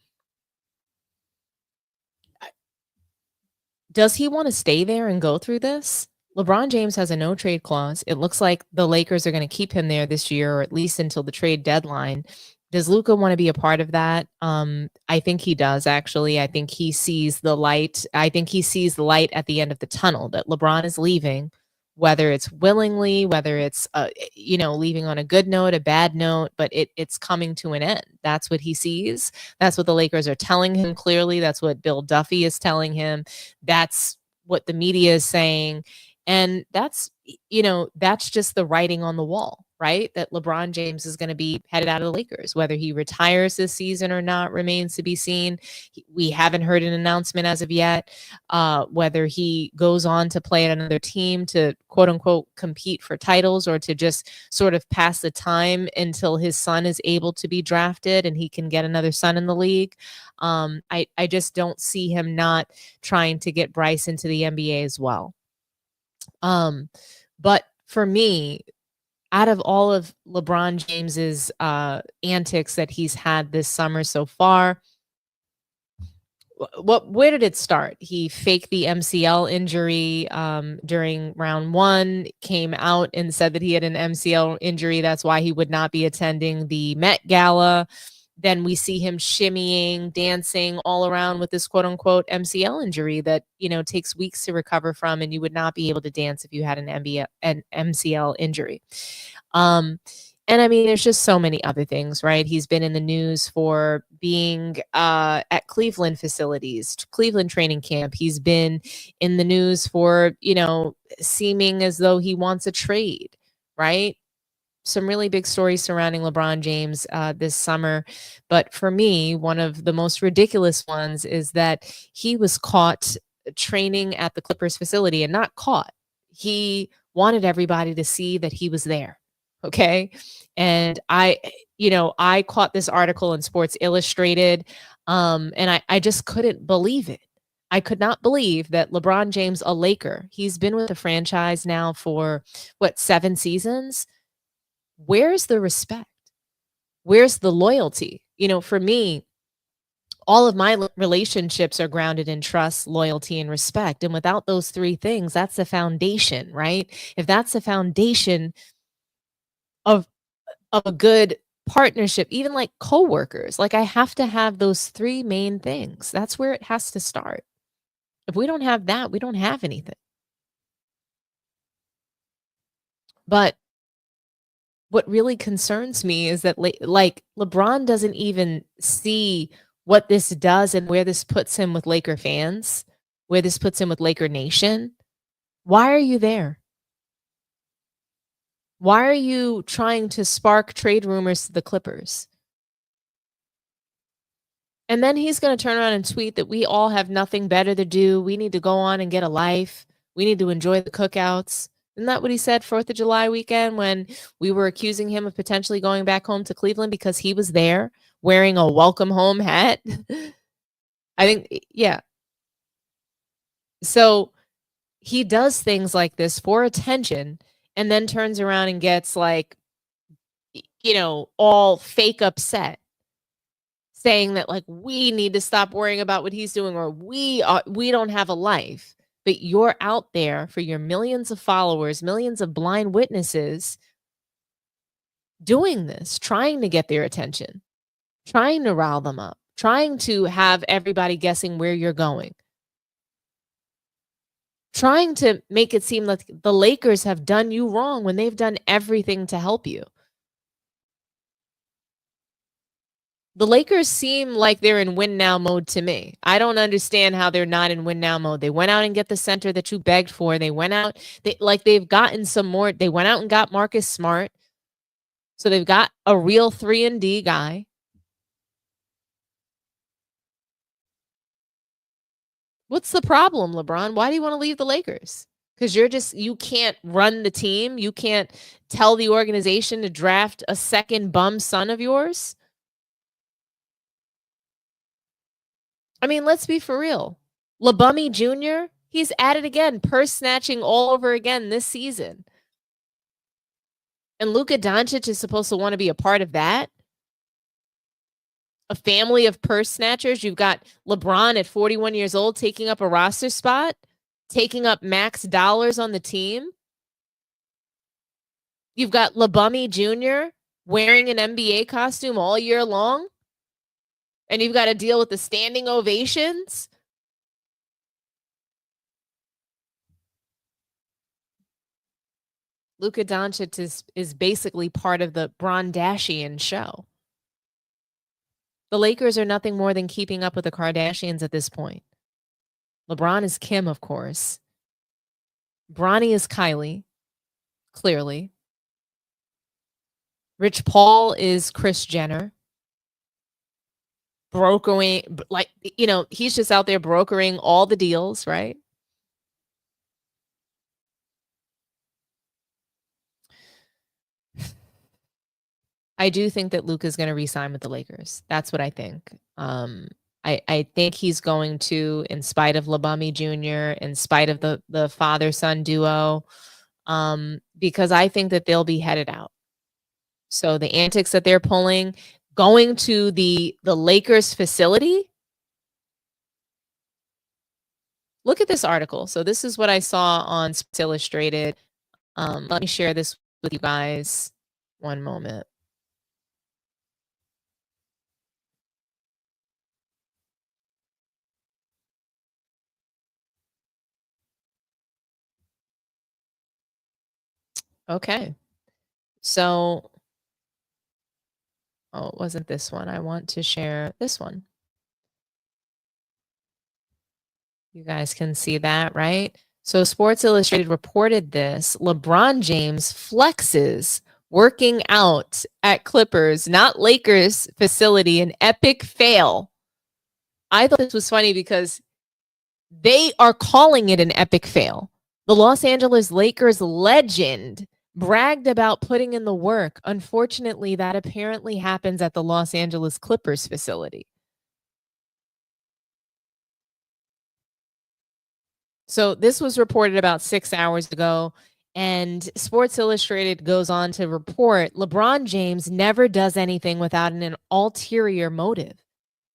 does he want to stay there and go through this? LeBron James has a no trade clause. It looks like the Lakers are going to keep him there this year, or at least until the trade deadline. Does Luka want to be a part of that? I think he does, actually. I think he sees the light. I think he sees the light at the end of the tunnel, that LeBron is leaving, whether it's willingly, whether it's, leaving on a good note, a bad note, but it's coming to an end. That's what he sees. That's what the Lakers are telling him clearly. That's what Bill Duffy is telling him. That's what the media is saying. And that's just the writing on the wall, right? That LeBron James is going to be headed out of the Lakers. Whether he retires this season or not remains to be seen. We haven't heard an announcement as of yet. Whether he goes on to play at another team to quote unquote compete for titles, or to just sort of pass the time until his son is able to be drafted and he can get another son in the league. I just don't see him not trying to get Bryce into the NBA as well. But for me, out of all of LeBron James's antics that he's had this summer so far, where did it start? He faked the MCL injury during round one, came out and said that he had an MCL injury. That's why he would not be attending the Met Gala. Then we see him shimmying, dancing all around with this quote unquote MCL injury that, takes weeks to recover from. And you would not be able to dance if you had an MCL injury. And I mean, there's just so many other things, right? He's been in the news for being at Cleveland facilities, Cleveland training camp. He's been in the news for, seeming as though he wants a trade, right? Some really big stories surrounding LeBron James this summer. But for me, one of the most ridiculous ones is that he was caught training at the Clippers facility, and not caught. He wanted everybody to see that he was there. Okay. And I caught this article in Sports Illustrated, and I just couldn't believe it. I could not believe that LeBron James, a Laker, he's been with the franchise now for 7 seasons. Where's the respect? Where's the loyalty? For me, all of my relationships are grounded in trust, loyalty, and respect. And without those 3 things, that's the foundation, right? If that's the foundation of a good partnership, even like coworkers, like I have to have those 3 main things. That's where it has to start. If we don't have that, we don't have anything. But what really concerns me is that LeBron doesn't even see what this does and where this puts him with Laker fans, where this puts him with Laker Nation. Why are you there? Why are you trying to spark trade rumors to the Clippers? And then he's going to turn around and tweet that we all have nothing better to do. We need to go on and get a life. We need to enjoy the cookouts. Isn't that what he said 4th of July weekend when we were accusing him of potentially going back home to Cleveland because he was there wearing a welcome home hat. I think, yeah. So he does things like this for attention and then turns around and gets like, all fake upset, saying that like we need to stop worrying about what he's doing, or we don't have a life. But you're out there for your millions of followers, millions of blind witnesses doing this, trying to get their attention, trying to rile them up, trying to have everybody guessing where you're going, trying to make it seem like the Lakers have done you wrong when they've done everything to help you. The Lakers seem like they're in win now mode to me. I don't understand how they're not in win now mode. They went out and get the center that you begged for. They went out, they've gotten some more. They went out and got Marcus Smart. So they've got a real 3-and-D guy. What's the problem, LeBron? Why do you want to leave the Lakers? Because you can't run the team. You can't tell the organization to draft a second bum son of yours. I mean, let's be for real. LeBummy Jr., he's at it again, purse snatching all over again this season. And Luka Dončić is supposed to want to be a part of that. A family of purse snatchers. You've got LeBron at 41 years old taking up a roster spot, taking up max dollars on the team. You've got LeBummy Jr. wearing an NBA costume all year long. And you've got to deal with the standing ovations. Luka Dončić is basically part of the Brondashian show. The Lakers are nothing more than keeping up with the Kardashians at this point. LeBron is Kim, of course. Bronny is Kylie, clearly. Rich Paul is Kris Jenner. Brokering, he's just out there brokering all the deals, right? I do think that Luka's going to re-sign with the Lakers. That's what I think. I think he's going to, in spite of LeBummy Jr., in spite of the father-son duo, because I think that they'll be headed out. So the antics that they're pulling, going to the Lakers facility. Look at this article. So this is what I saw on Sports Illustrated. Let me share this with you guys. One moment. Okay. So, oh, it wasn't this one. I want to share this one. You guys can see that, right? So Sports Illustrated reported this. LeBron James flexes working out at Clippers, not Lakers facility, an epic fail. I thought this was funny because they are calling it an epic fail. The Los Angeles Lakers legend bragged about putting in the work. Unfortunately, that apparently happens at the Los Angeles Clippers facility. So this was reported about 6 hours ago, and Sports Illustrated goes on to report LeBron James never does anything without an ulterior motive.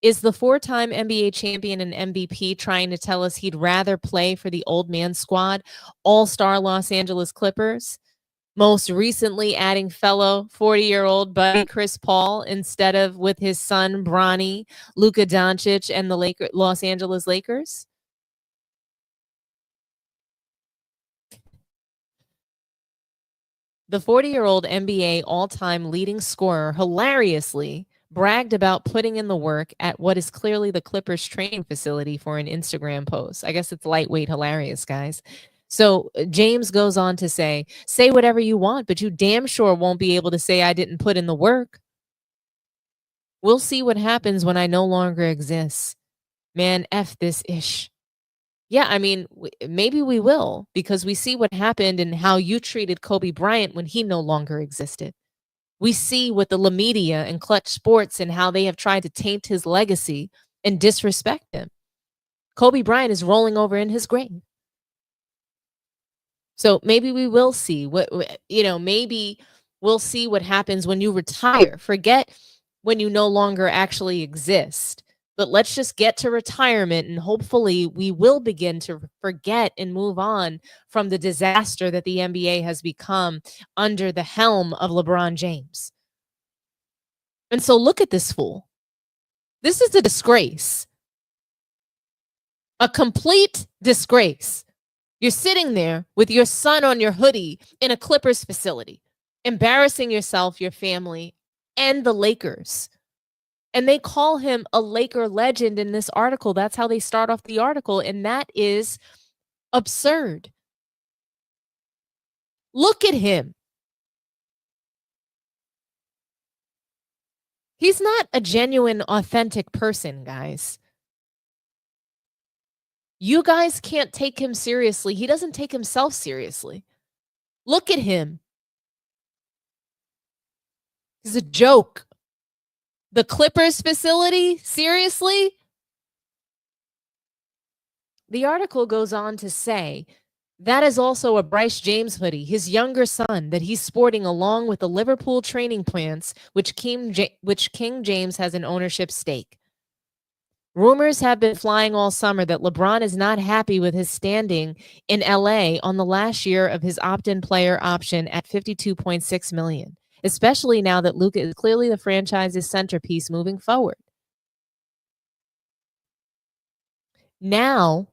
Is the four-time NBA champion and MVP trying to tell us he'd rather play for the old man squad, all-star Los Angeles Clippers? Most recently adding fellow 40-year-old buddy Chris Paul instead of with his son Bronny, Luka Dončić, and the Los Angeles Lakers? The 40-year-old NBA all-time leading scorer hilariously bragged about putting in the work at what is clearly the Clippers training facility for an Instagram post. I guess it's lightweight hilarious, guys. So James goes on to say whatever you want, but you damn sure won't be able to say I didn't put in the work. We'll see what happens when I no longer exist. Man, F this ish. Yeah, I mean, maybe we will, because we see what happened and how you treated Kobe Bryant when he no longer existed. We see with the La Media and Clutch Sports and how they have tried to taint his legacy and disrespect him. Kobe Bryant is rolling over in his grave. So maybe we will see maybe we'll see what happens when you retire. Forget when you no longer actually exist. But let's just get to retirement, and hopefully we will begin to forget and move on from the disaster that the NBA has become under the helm of LeBron James. And so look at this fool. This is a disgrace. A complete disgrace. You're sitting there with your son on your hoodie in a Clippers facility, embarrassing yourself, your family, and the Lakers. And they call him a Laker legend in this article. That's how they start off the article. And that is absurd. Look at him. He's not a genuine, authentic person, guys. You guys can't take him seriously. He doesn't take himself seriously. Look at him. He's a joke. The Clippers facility? Seriously? The article goes on to say that is also a Bryce James hoodie, his younger son, that he's sporting along with the Liverpool training plants, which King James has an ownership stake. Rumors have been flying all summer that LeBron is not happy with his standing in LA on the last year of his opt-in player option at $52.6 million. Especially now that Luka is clearly the franchise's centerpiece moving forward. Now,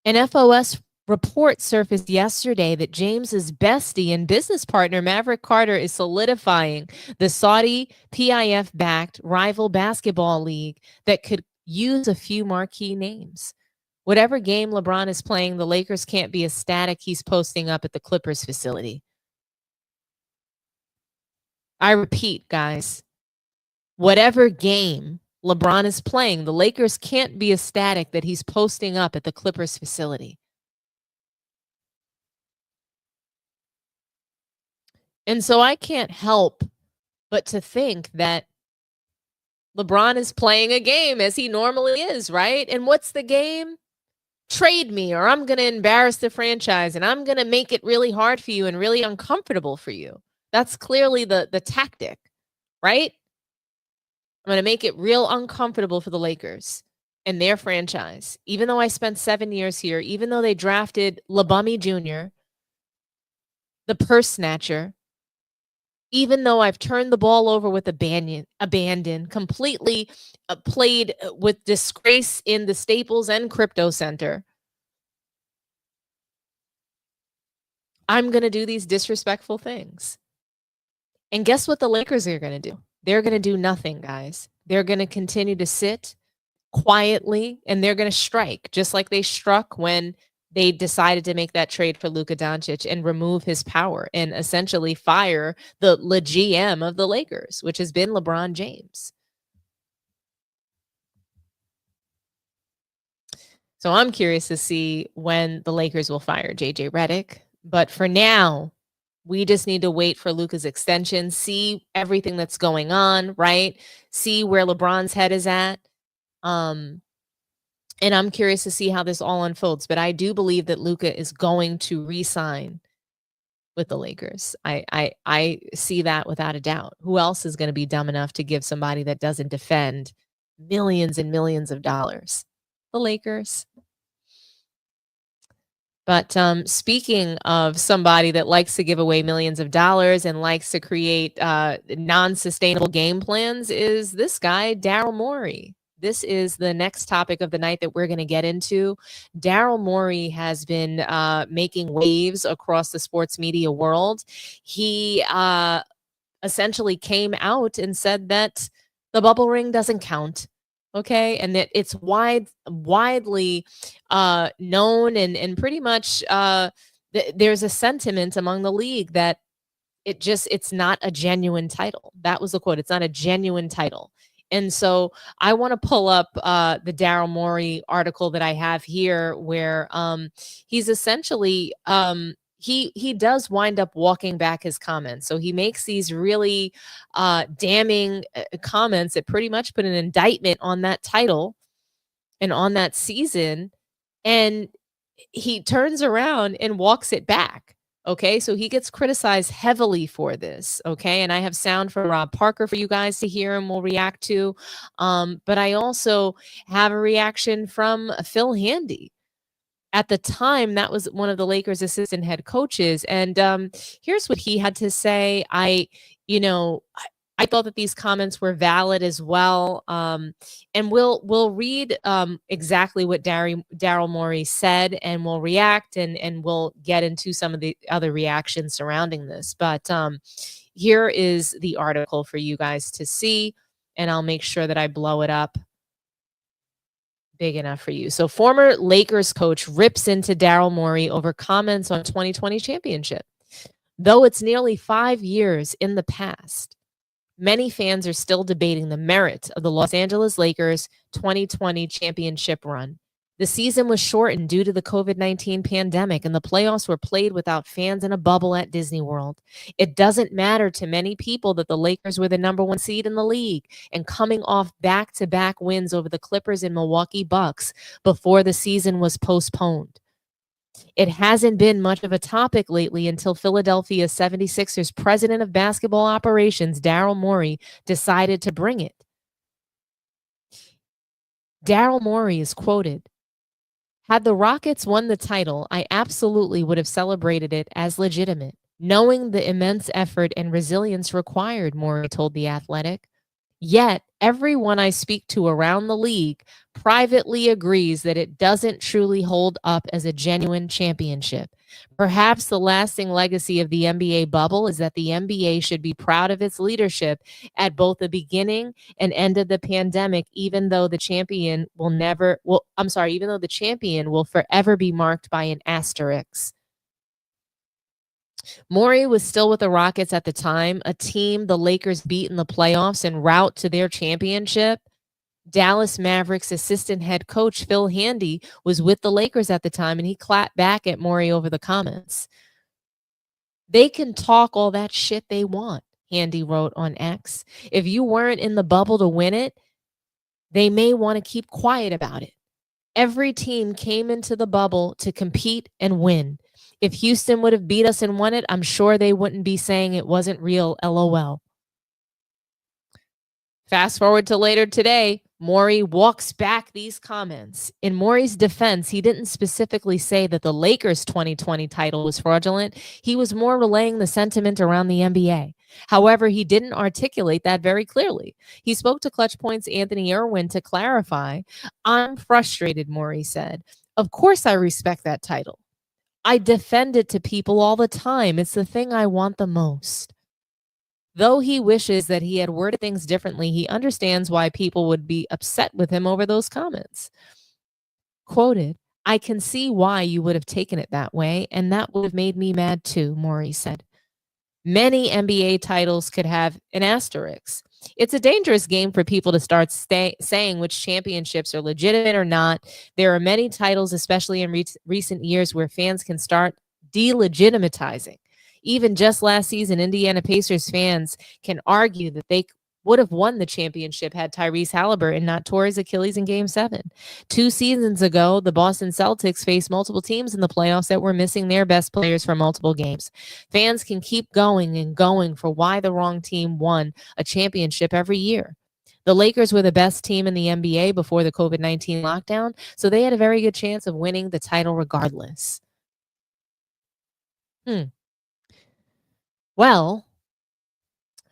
an FOS report surfaced yesterday that James's bestie and business partner, Maverick Carter, is solidifying the Saudi PIF-backed rival basketball league that could use a few marquee names. Whatever game LeBron is playing, the Lakers can't be ecstatic he's posting up at the Clippers facility. I repeat, guys, whatever game LeBron is playing, the Lakers can't be ecstatic that he's posting up at the Clippers facility. And so I can't help but to think that LeBron is playing a game as he normally is, right? And what's the game? Trade me, or I'm going to embarrass the franchise, and I'm going to make it really hard for you and really uncomfortable for you. That's clearly the tactic, right? I'm going to make it real uncomfortable for the Lakers and their franchise. Even though I spent 7 years here, even though they drafted LeBummy Jr., the purse snatcher, even though I've turned the ball over with abandon, completely played with disgrace in the Staples and Crypto Center, I'm going to do these disrespectful things. And guess what the Lakers are going to do? They're going to do nothing, guys. They're going to continue to sit quietly, and they're going to strike, just like they struck when they decided to make that trade for Luka Dončić and remove his power and essentially fire the GM of the Lakers, which has been LeBron James. So I'm curious to see when the Lakers will fire JJ Redick. But for now, we just need to wait for Luka's extension, see everything that's going on, right? See where LeBron's head is at. And I'm curious to see how this all unfolds. But I do believe that Luka is going to re-sign with the Lakers. I see that without a doubt. Who else is going to be dumb enough to give somebody that doesn't defend millions and millions of dollars? The Lakers. But speaking of somebody that likes to give away millions of dollars and likes to create non-sustainable game plans is this guy, Daryl Morey. This is the next topic of the night that we're going to get into. Daryl Morey has been making waves across the sports media world. He essentially came out and said that the bubble ring doesn't count. Okay, and that it's widely known and pretty much there's a sentiment among the league that it's not a genuine title. That was the quote. It's not a genuine title. And so I want to pull up the Daryl Morey article that I have here where he's essentially he does wind up walking back his comments. So he makes these really damning comments that pretty much put an indictment on that title and on that season. And he turns around and walks it back. Okay, so he gets criticized heavily for this. Okay, and I have sound from Rob Parker for you guys to hear and we'll react to. But I also have a reaction from Phil Handy. At the time, that was one of the Lakers' assistant head coaches. And here's what he had to say. I thought that these comments were valid as well. And we'll read exactly what Daryl Morey said, and we'll react and we'll get into some of the other reactions surrounding this. But here is the article for you guys to see, and I'll make sure that I blow it up big enough for you. So former Lakers coach rips into Daryl Morey over comments on 2020 championship. Though it's nearly 5 years in the past, many fans are still debating the merit of the Los Angeles Lakers 2020 championship run. The season was shortened due to the COVID-19 pandemic, and the playoffs were played without fans in a bubble at Disney World. It doesn't matter to many people that the Lakers were the #1 seed in the league and coming off back-to-back wins over the Clippers and Milwaukee Bucks before the season was postponed. It hasn't been much of a topic lately until Philadelphia 76ers president of basketball operations, Daryl Morey, decided to bring it. Daryl Morey is quoted, "Had the Rockets won the title, I absolutely would have celebrated it as legitimate, knowing the immense effort and resilience required," Morey told The Athletic. Yet, everyone I speak to around the league privately agrees that it doesn't truly hold up as a genuine championship. Perhaps the lasting legacy of the NBA bubble is that the NBA should be proud of its leadership at both the beginning and end of the pandemic, even though the champion will forever be marked by an asterisk. Morey was still with the Rockets at the time, a team the Lakers beat in the playoffs en route to their championship. Dallas Mavericks assistant head coach Phil Handy was with the Lakers at the time, and he clapped back at Morey over the comments. "They can talk all that shit they want," Handy wrote on X. "If you weren't in the bubble to win it, they may want to keep quiet about it. Every team came into the bubble to compete and win. If Houston would have beat us and won it, I'm sure they wouldn't be saying it wasn't real, LOL." Fast forward to later today, Morey walks back these comments. In Morey's defense, he didn't specifically say that the Lakers' 2020 title was fraudulent. He was more relaying the sentiment around the NBA. However, he didn't articulate that very clearly. He spoke to Clutch Point's Anthony Irwin to clarify. "I'm frustrated," Morey said. "Of course I respect that title. I defend it to people all the time. It's the thing I want the most." Though he wishes that he had worded things differently, he understands why people would be upset with him over those comments. Quoted, "I can see why you would have taken it that way, and that would have made me mad too," Morey said. "Many NBA titles could have an asterisk. It's a dangerous game for people to start saying which championships are legitimate or not. There are many titles, especially in recent years, where fans can start delegitimatizing. Even just last season, Indiana Pacers fans can argue that they would have won the championship had Tyrese Halliburton not tore his Achilles in Game 7. 2 seasons ago, the Boston Celtics faced multiple teams in the playoffs that were missing their best players for multiple games. Fans can keep going and going for why the wrong team won a championship every year. The Lakers were the best team in the NBA before the COVID-19 lockdown, so they had a very good chance of winning the title regardless." Well,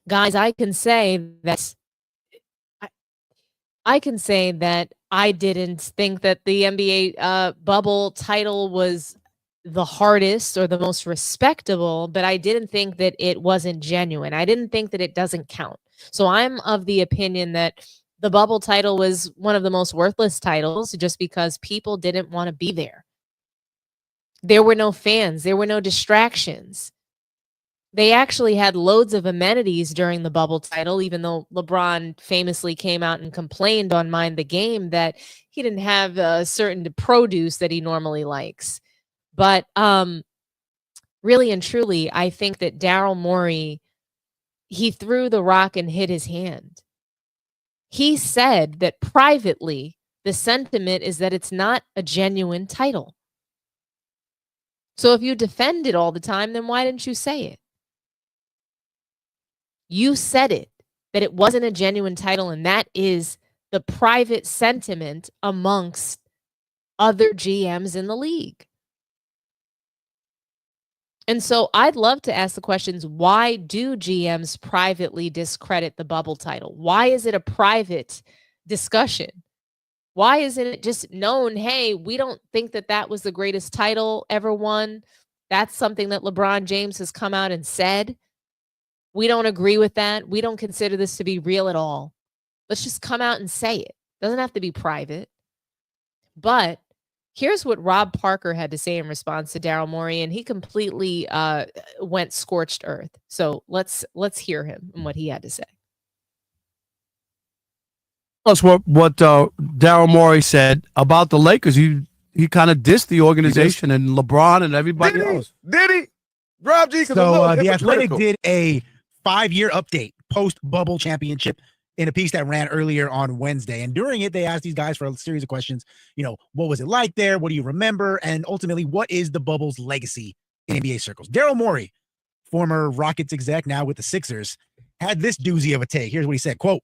guys, I can say that I didn't think that the NBA bubble title was the hardest or the most respectable, but I didn't think that it wasn't genuine. I didn't think that it doesn't count. So I'm of the opinion that the bubble title was one of the most worthless titles just because people didn't want to be there. There were no fans. There were no distractions. They actually had loads of amenities during the bubble title, even though LeBron famously came out and complained on Mind the Game that he didn't have a certain produce that he normally likes. But really and truly, I think that Daryl Morey, he threw the rock and hit his hand. He said that privately, the sentiment is that it's not a genuine title. So if you defend it all the time, then why didn't you say it? You said it, that it wasn't a genuine title, and that is the private sentiment amongst other GMs in the league. And so I'd love to ask the questions, why do GMs privately discredit the bubble title? Why is it a private discussion? Why isn't it just known, hey, we don't think that that was the greatest title ever won? That's something that LeBron James has come out and said. We don't agree with that. We don't consider this to be real at all. Let's just come out and say it. Doesn't have to be private. But here's what Rob Parker had to say in response to Daryl Morey, and he completely went scorched earth. So let's hear him and what he had to say. That's what Daryl Morey said about the Lakers. He kind of dissed the organization and LeBron and everybody else. Did he? Rob G. So the Athletic did a 5-year update post-bubble championship in a piece that ran earlier on Wednesday. And during it, they asked these guys for a series of questions. You know, what was it like there? What do you remember? And ultimately, what is the bubble's legacy in NBA circles? Daryl Morey, former Rockets exec, now with the Sixers, had this doozy of a take. Here's what he said, quote,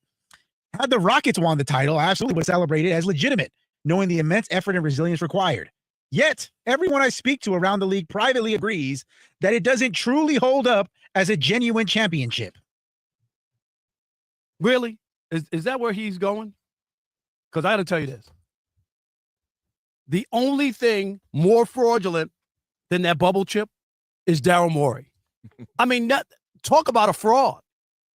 "Had the Rockets won the title, I absolutely would celebrate it as legitimate, knowing the immense effort and resilience required. Yet, everyone I speak to around the league privately agrees that it doesn't truly hold up as a genuine championship." Really? Is that where he's going? Because I got to tell you this. The only thing more fraudulent than that bubble chip is Daryl Morey. I mean, talk about a fraud.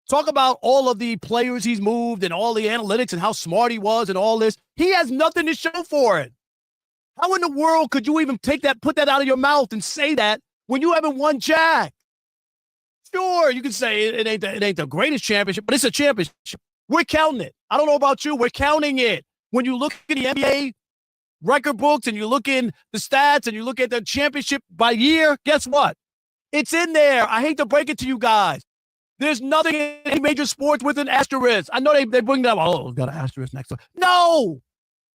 Talk about all of the players he's moved and all the analytics and how smart he was and all this. He has nothing to show for it. How in the world could you even put that out of your mouth and say that when you haven't won jack? Sure, you can say it ain't the greatest championship, but it's a championship. We're counting it. I don't know about you. We're counting it. When you look at the NBA record books and you look in the stats and you look at the championship by year, guess what? It's in there. I hate to break it to you guys. There's nothing in any major sports with an asterisk. I know they bring that up. Oh, it's got an asterisk next to it. No,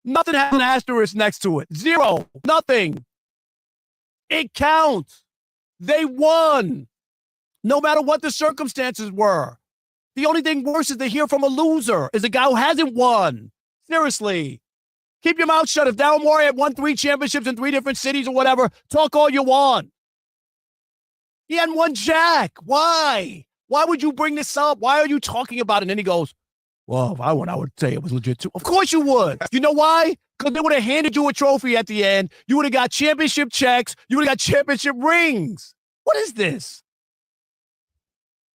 nothing has an asterisk next to it. Zero, nothing. It counts. They won, no matter what the circumstances were. The only thing worse is to hear from a loser, is a guy who hasn't won. Seriously. Keep your mouth shut. If Daryl Morey had won 3 championships in 3 different cities or whatever, talk all you want. He hadn't won jack. Why? Why would you bring this up? Why are you talking about it? And then he goes, well, if I won, I would say it was legit too. Of course you would. You know why? Because they would have handed you a trophy at the end. You would have got championship checks. You would have got championship rings. What is this?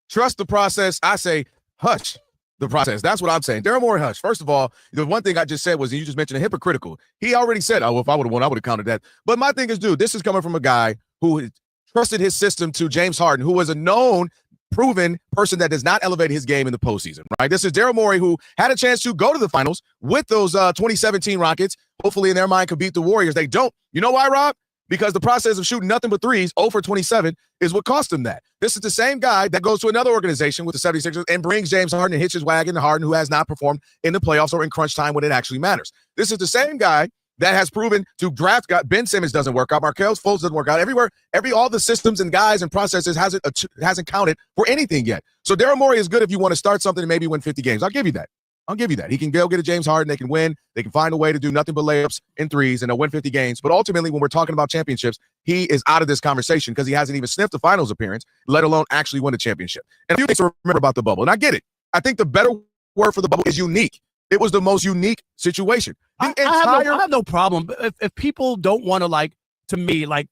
Trust the process. I say, hush the process. That's what I'm saying. Daryl Morey, hush. First of all, the one thing I just said was, and you just mentioned a hypocritical. He already said, oh, if I would have won, I would have counted that. But my thing is, dude, this is coming from a guy who trusted his system to James Harden, who was a known, proven person that does not elevate his game in the postseason, right? This is Daryl Morey, who had a chance to go to the finals with those 2017 Rockets. Hopefully, in their mind, could beat the Warriors. They don't. You know why, Rob? Because the process of shooting nothing but threes, 0 for 27, is what cost him that. This is the same guy that goes to another organization with the 76ers and brings James Harden and hitches wagon to Harden, who has not performed in the playoffs or in crunch time when it actually matters. This is the same guy that has proven to draft Ben Simmons doesn't work out, Markelle Fultz doesn't work out. Everywhere, all the systems and guys and processes hasn't counted for anything yet. So Daryl Morey is good if you want to start something and maybe win 50 games. I'll give you that. He can go get a James Harden. They can win. They can find a way to do nothing but layups and threes, and they'll win 50 games. But ultimately, when we're talking about championships, he is out of this conversation because he hasn't even sniffed a finals appearance, let alone actually win a championship. And a few things to remember about the bubble, and I get it. I think the better word for the bubble is unique. It was the most unique situation. I have no problem. If people don't want to,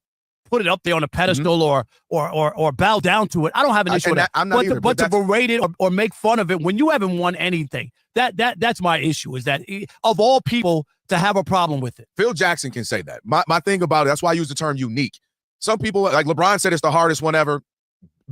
put it up there on a pedestal or bow down to it, I don't have an issue with that. But to berate it or make fun of it when you haven't won anything, that's my issue, is that of all people to have a problem with it. Phil Jackson can say that. My thing about it, that's why I use the term unique. Some people, like LeBron said, it's the hardest one ever.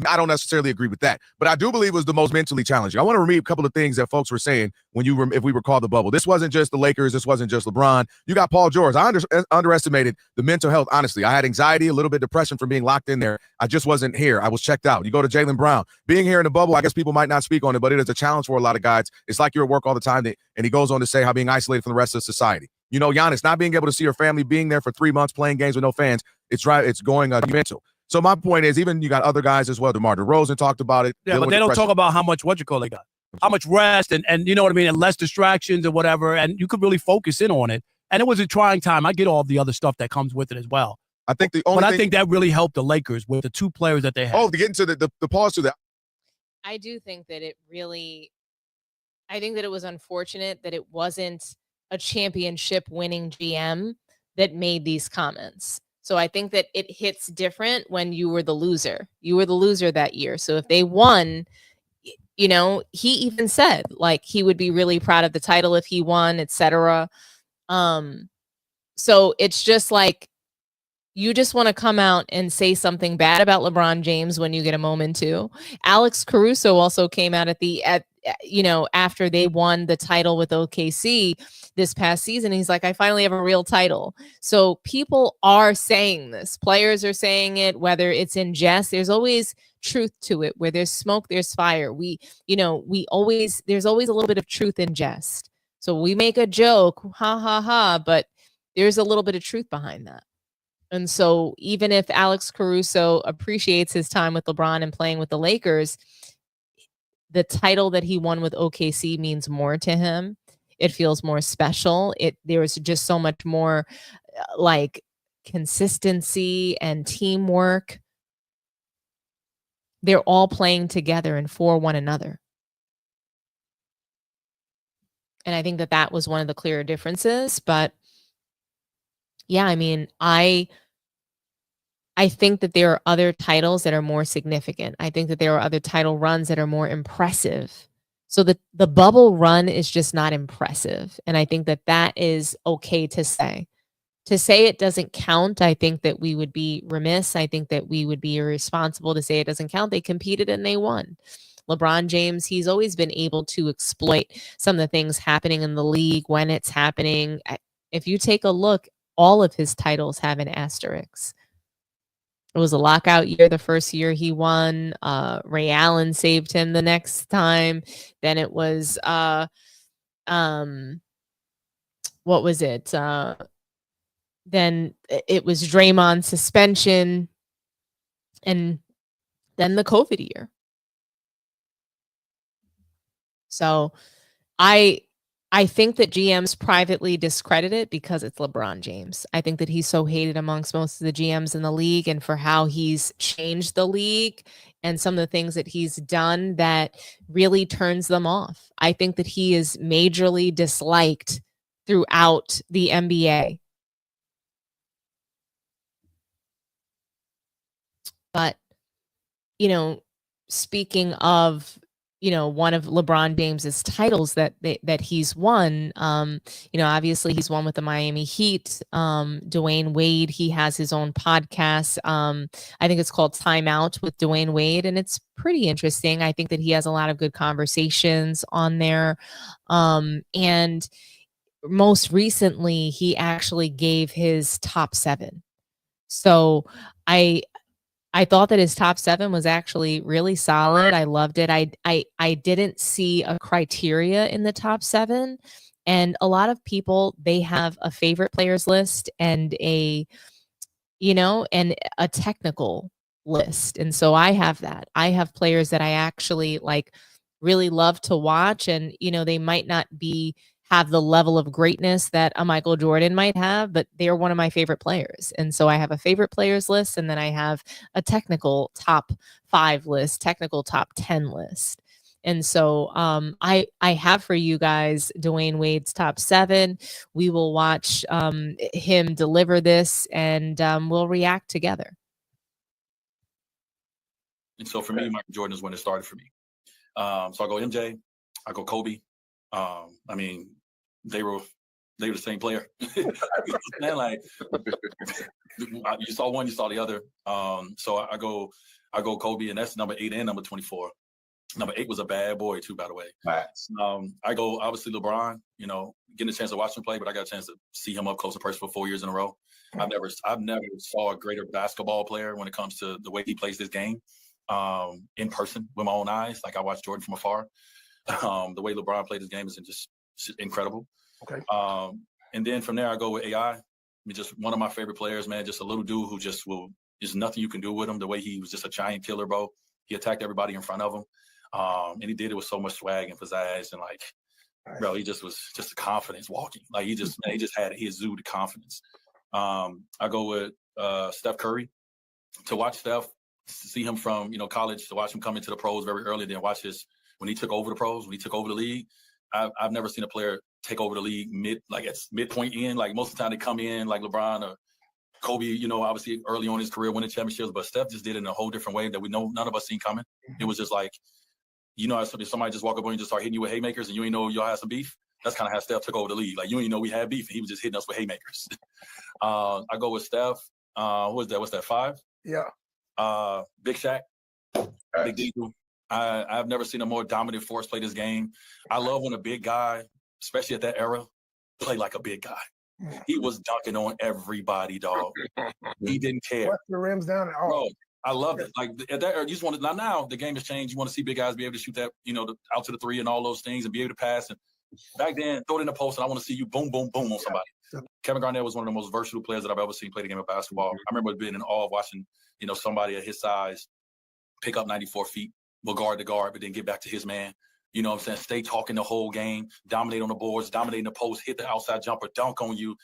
I don't necessarily agree with that, but I do believe it was the most mentally challenging. I want to read a couple of things that folks were saying when if we recall the bubble. This wasn't just the Lakers. This wasn't just LeBron. You got Paul George. I underestimated the mental health. Honestly, I had anxiety, a little bit depression from being locked in there. I just wasn't here. I was checked out. You go to Jaylen Brown. Being here in the bubble, I guess people might not speak on it, but it is a challenge for a lot of guys. It's like you're at work all the time. And he goes on to say how being isolated from the rest of society. You know, Giannis not being able to see your family, being there for 3 months, playing games with no fans. It's going mental. So my point is, even you got other guys as well. DeMar DeRozan talked about it. Yeah, but they don't talk about how much they got, how much rest and you know what I mean, and less distractions and whatever, and you could really focus in on it. And it was a trying time. I get all the other stuff that comes with it as well. I think I think that really helped the Lakers with the 2 players that they had. Oh, to get into the pause to that. I do think that it was unfortunate that it wasn't a championship winning GM that made these comments. So I think that it hits different when you were the loser. You were the loser that year. So if they won, you know, he even said like he would be really proud of the title if he won, etc. So it's just like you just want to come out and say something bad about LeBron James when you get a moment to. Alex Caruso also came out after they won the title with OKC this past season. He's like, I finally have a real title. So people are saying this. Players are saying it, whether it's in jest. There's always truth to it. Where there's smoke, there's fire. There's always a little bit of truth in jest. So we make a joke, ha ha ha, but there's a little bit of truth behind that. And so even if Alex Caruso appreciates his time with LeBron and playing with the Lakers, the title that he won with OKC means more to him. It feels more special. There was just so much more like consistency and teamwork. They're all playing together and for one another. And I think that was one of the clearer differences. But yeah, I mean, I think that there are other titles that are more significant. I think that there are other title runs that are more impressive. So the bubble run is just not impressive. And I think that is okay to say. To say it doesn't count, I think that we would be remiss. I think that we would be irresponsible to say it doesn't count. They competed and they won. LeBron James, he's always been able to exploit some of the things happening in the league when it's happening. If you take a look, all of his titles have an asterisk. It was a lockout year the first year he won. Ray Allen saved him the next time. Then it was what was it? Then it was Draymond's suspension, and then the COVID year. So I think that GMs privately discredit it because it's LeBron James. I think that he's so hated amongst most of the GMs in the league, and for how he's changed the league and some of the things that he's done that really turns them off. I think that he is majorly disliked throughout the NBA. But, speaking of one of LeBron James's titles that he's won. Obviously he's won with the Miami Heat. Dwyane Wade, he has his own podcast. I think it's called Time Out with Dwyane Wade, and it's pretty interesting. I think that he has a lot of good conversations on there. And most recently, he actually gave his top 7. So I thought that his top 7 was actually really solid. I loved it. I didn't see a criteria in the top 7. And a lot of people, they have a favorite players list and a technical list. And so I have that. I have players that I actually really love to watch, and they might not have the level of greatness that a Michael Jordan might have, but they're one of my favorite players. And so I have a favorite players list, and then I have a technical top 5 list, technical top 10 list. And so I have for you guys Dwyane Wade's top 7. We will watch him deliver this, and we'll react together. And so for me, Michael Jordan is when it started for me. So I go MJ, I go Kobe. I mean, they were the same player. Man, you saw one, you saw the other. So I go I go Kobe, and that's number 8 and number 24. Number 8 was a bad boy too, by the way. I go obviously LeBron. You know, getting a chance to watch him play, but I got a chance to see him up close and personal for 4 years in a row. I've never saw a greater basketball player when it comes to the way he plays this game in person with my own eyes. Like I watched Jordan from afar. The way LeBron played this game is just incredible. Okay. And then from there, I go with AI. I mean, just one of my favorite players, man. Just a little dude who there's nothing you can do with him. The way he was just a giant killer, bro. He attacked everybody in front of him. And he did it with so much swag and pizzazz, and like, bro, he just was just a confidence walking. Like he just had he exuded confidence. I go with Steph Curry. To watch Steph, see him from college, to watch him come into the pros very early, then watch when he took over the pros, when he took over the league. I've never seen a player take over the league midpoint in. Like most of the time they come in like LeBron or Kobe, obviously early on in his career winning championships, but Steph just did it in a whole different way that we know none of us seen coming. It was just like, if somebody just walk up on you and just start hitting you with haymakers and you ain't know y'all had some beef. That's kind of how Steph took over the league. Like you ain't know we had beef and he was just hitting us with haymakers. I go with Steph. Who is that? What's that, 5? Yeah. Big Shaq. Big Diesel. I've never seen a more dominant force play this game. I love when a big guy, especially at that era, play like a big guy. He was dunking on everybody, dog. He didn't care. What's the rims down and all? Bro, I love it. Like at that era, you just want to. Now the game has changed. You want to see big guys be able to shoot that, out to the 3 and all those things, and be able to pass. And back then, throw it in the post, and I want to see you boom, boom, boom on somebody. Kevin Garnett was one of the most versatile players that I've ever seen play the game of basketball. I remember being in awe of watching, somebody at his size pick up 94 feet, will guard to guard, but then get back to his man. You know what I'm saying? Stay talking the whole game, dominate on the boards, dominate in the post, hit the outside jumper, dunk on you,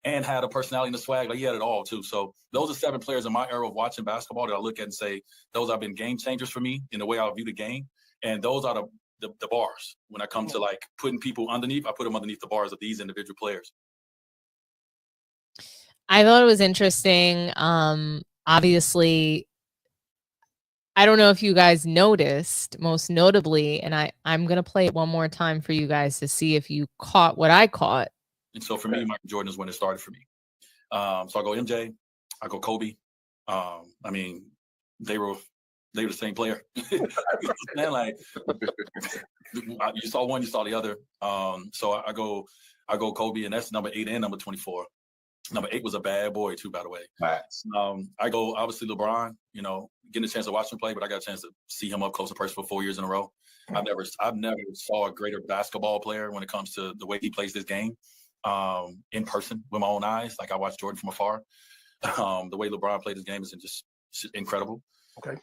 and had a personality and the swag. Like he had it all too. So those are 7 players in my era of watching basketball that I look at and say, those have been game changers for me in the way I view the game. And those are the bars. When I come to like putting people underneath, I put them underneath the bars of these individual players. I thought it was interesting. Obviously, I don't know if you guys noticed, most notably, and I'm going to play it one more time for you guys to see if you caught what I caught. And so for me, Michael Jordan is when it started for me. So I go MJ, I go Kobe. I mean, they were the same player. Man, like you saw one, you saw the other. So I go Kobe, and that's number 8 and number 24. Number 8 was a bad boy too, by the way. I go obviously LeBron. Getting a chance to watch him play, but I got a chance to see him up close and personal for 4 years in a row. I've never saw a greater basketball player when it comes to the way he plays this game in person with my own eyes. Like I watched Jordan from afar. The way LeBron played this game is just incredible. Okay.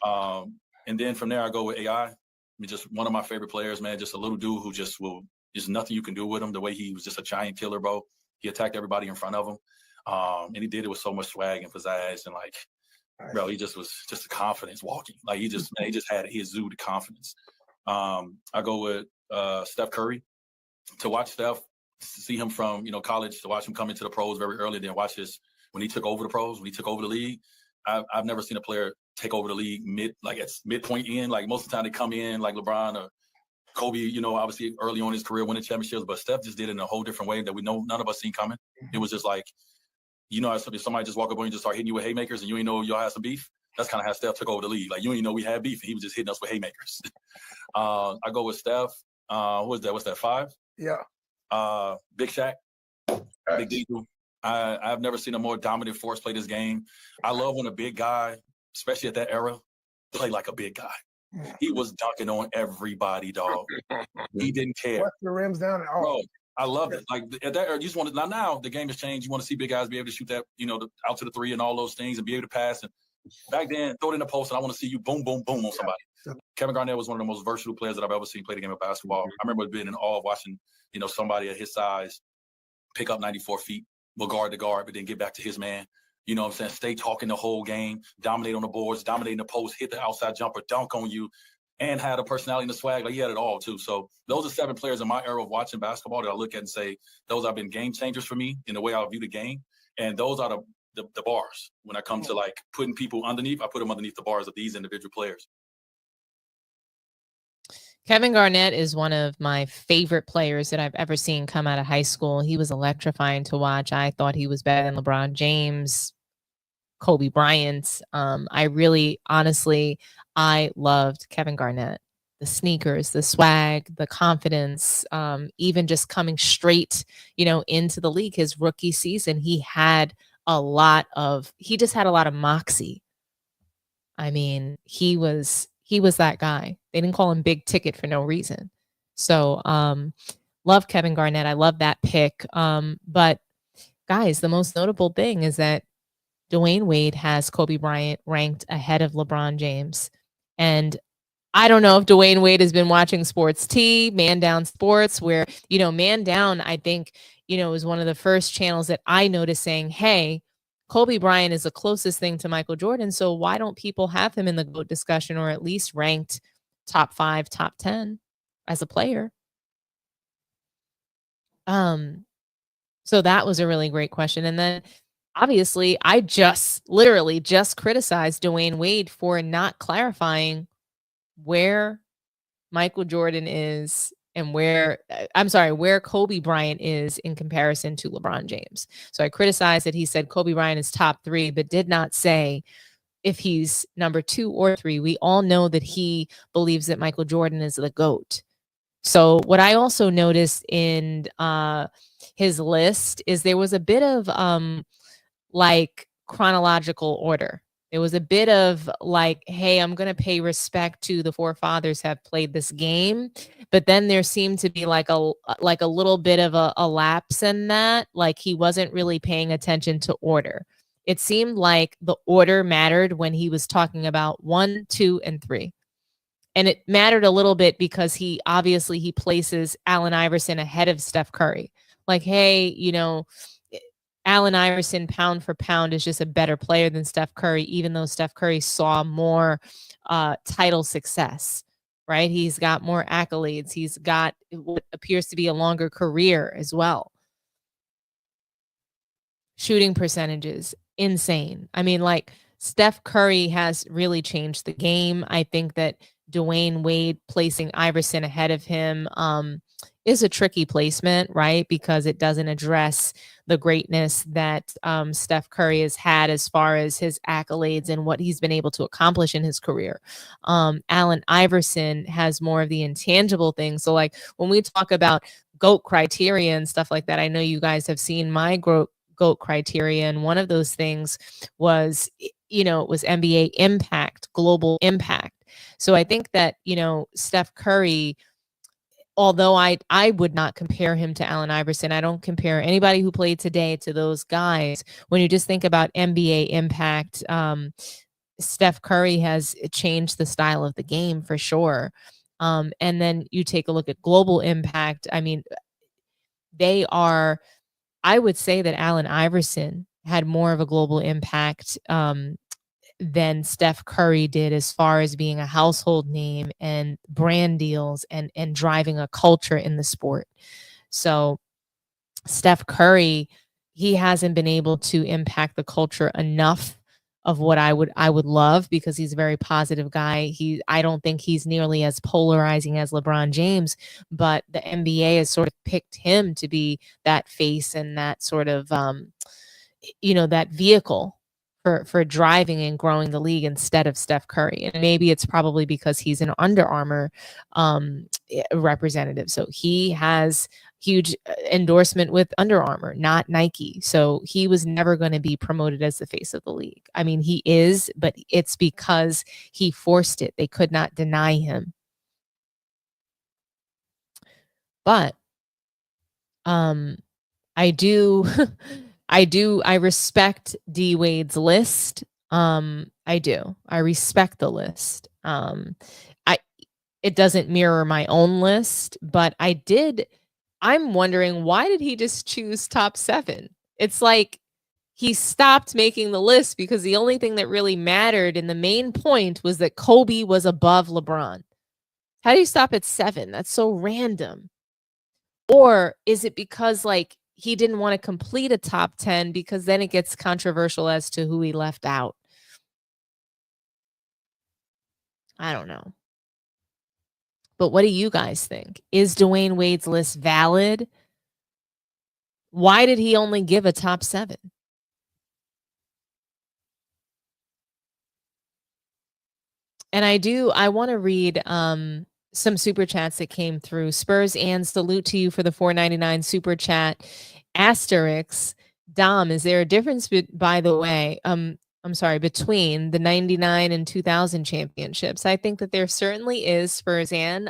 And then from there, I go with AI. I mean, just one of my favorite players, man. Just a little dude who there's nothing you can do with him. The way he was just a giant killer, bro. He attacked everybody in front of him. And he did it with so much swag and pizzazz, and like, bro, he just was just a confidence walking. Like he exuded confidence. I go with Steph Curry. To watch Steph, see him from college, to watch him come into the pros very early, then watch when he took over the pros, when he took over the league. I've never seen a player take over the league midpoint in. Like most of the time they come in like LeBron or Kobe, obviously early on in his career winning championships, but Steph just did it in a whole different way that we know none of us seen coming. It was just like, if somebody just walk up on you and just start hitting you with haymakers and you ain't know y'all had some beef. That's kind of how Steph took over the league. Like you ain't know we had beef and he was just hitting us with haymakers. I go with Steph. Who is that? What's that, 5? Yeah. Big Shaq. Big Diesel. I've never seen a more dominant force play this game. I love when a big guy, especially at that era, play like a big guy. He was dunking on everybody, dog. He didn't care. What's the rims down and all? Bro, I love it. Like at that era, you just want to. Now the game has changed. You want to see big guys be able to shoot that, out to the 3 and all those things, and be able to pass. And back then, throw it in the post, and I want to see you boom, boom, boom on somebody. Kevin Garnett was one of the most versatile players that I've ever seen play the game of basketball. I remember being in awe of watching, somebody at his size pick up 94 feet, will guard to guard, but then get back to his man. You know what I'm saying? Stay talking the whole game, dominate on the boards, dominate in the post, hit the outside jumper, dunk on you, and had a personality and the swag. Like he had it all too. So those are 7 players in my era of watching basketball that I look at and say, those have been game changers for me in the way I view the game. And those are the bars. When I come to like putting people underneath, I put them underneath the bars of these individual players. Kevin Garnett is one of my favorite players that I've ever seen come out of high school. He was electrifying to watch. I thought he was better than LeBron James Kobe Bryant. I really, honestly, I loved Kevin Garnett. The sneakers, the swag, the confidence, even just coming straight, into the league. His rookie season, he just had a lot of moxie. I mean, he was that guy. They didn't call him big ticket for no reason. So, love Kevin Garnett. I love that pick. But guys, the most notable thing is that Dwyane Wade has Kobe Bryant ranked ahead of LeBron James. And I don't know if Dwyane Wade has been watching Sports T, Man Down Sports, where, Man Down, I think, is one of the first channels that I noticed saying, hey, Kobe Bryant is the closest thing to Michael Jordan. So why don't people have him in the GOAT discussion, or at least ranked top 5, top 10 as a player? So that was a really great question. And then obviously I literally just criticized Dwyane Wade for not clarifying where Michael Jordan is and where Kobe Bryant is in comparison to LeBron James. So I criticized that he said Kobe Bryant is top 3, but did not say if he's number 2 or 3. We all know that he believes that Michael Jordan is the GOAT. So what I also noticed in his list is there was a bit of chronological order. It was a bit of hey, I'm going to pay respect to the forefathers have played this game. But then there seemed to be a little bit of a lapse in that. He wasn't really paying attention to order. It seemed like the order mattered when he was talking about 1, 2, and 3. And it mattered a little bit because he places Allen Iverson ahead of Steph Curry. Hey, Allen Iverson, pound for pound, is just a better player than Steph Curry, even though Steph Curry saw more title success, right? He's got more accolades. He's got what appears to be a longer career as well. Shooting percentages, insane. I mean, Steph Curry has really changed the game. I think that Dwyane Wade placing Iverson ahead of him is a tricky placement, right? Because it doesn't address the greatness that Steph Curry has had as far as his accolades and what he's been able to accomplish in his career. Allen Iverson has more of the intangible things. So when we talk about GOAT criteria and stuff like that, I know you guys have seen my GOAT criteria. And one of those things was, it was NBA impact, global impact. So I think that, Steph Curry, although I would not compare him to Allen Iverson, I don't compare anybody who played today to those guys. When you just think about NBA impact, Steph Curry has changed the style of the game for sure. And then you take a look at global impact. I mean, I would say that Allen Iverson had more of a global impact than Steph Curry did, as far as being a household name and brand deals and driving a culture in the sport. So Steph Curry, he hasn't been able to impact the culture enough of what I would love, because he's a very positive guy. I don't think he's nearly as polarizing as LeBron James, but the NBA has sort of picked him to be that face and that sort of that vehicle for driving and growing the league instead of Steph Curry. And maybe it's probably because he's an Under Armour representative. So he has huge endorsement with Under Armour, not Nike. So he was never going to be promoted as the face of the league. I mean, he is, but it's because he forced it. They could not deny him. But I respect D Wade's list. I do. I respect the list. It doesn't mirror my own list, but I'm wondering, why did he just choose top 7? It's like he stopped making the list because the only thing that really mattered and the main point was that Kobe was above LeBron. How do you stop at 7? That's so random. Or is it because he didn't want to complete a top 10, because then it gets controversial as to who he left out? I don't know. But what do you guys think? Is Dwyane Wade's list valid? Why did he only give a top 7? And I want to read some super chats that came through. Spurs and salute to you for the $4.99 super chat. Asterisk, Dom, is there a difference, by the way, I'm sorry, between the 99 and 2000 championships? I think that there certainly is, Spurs and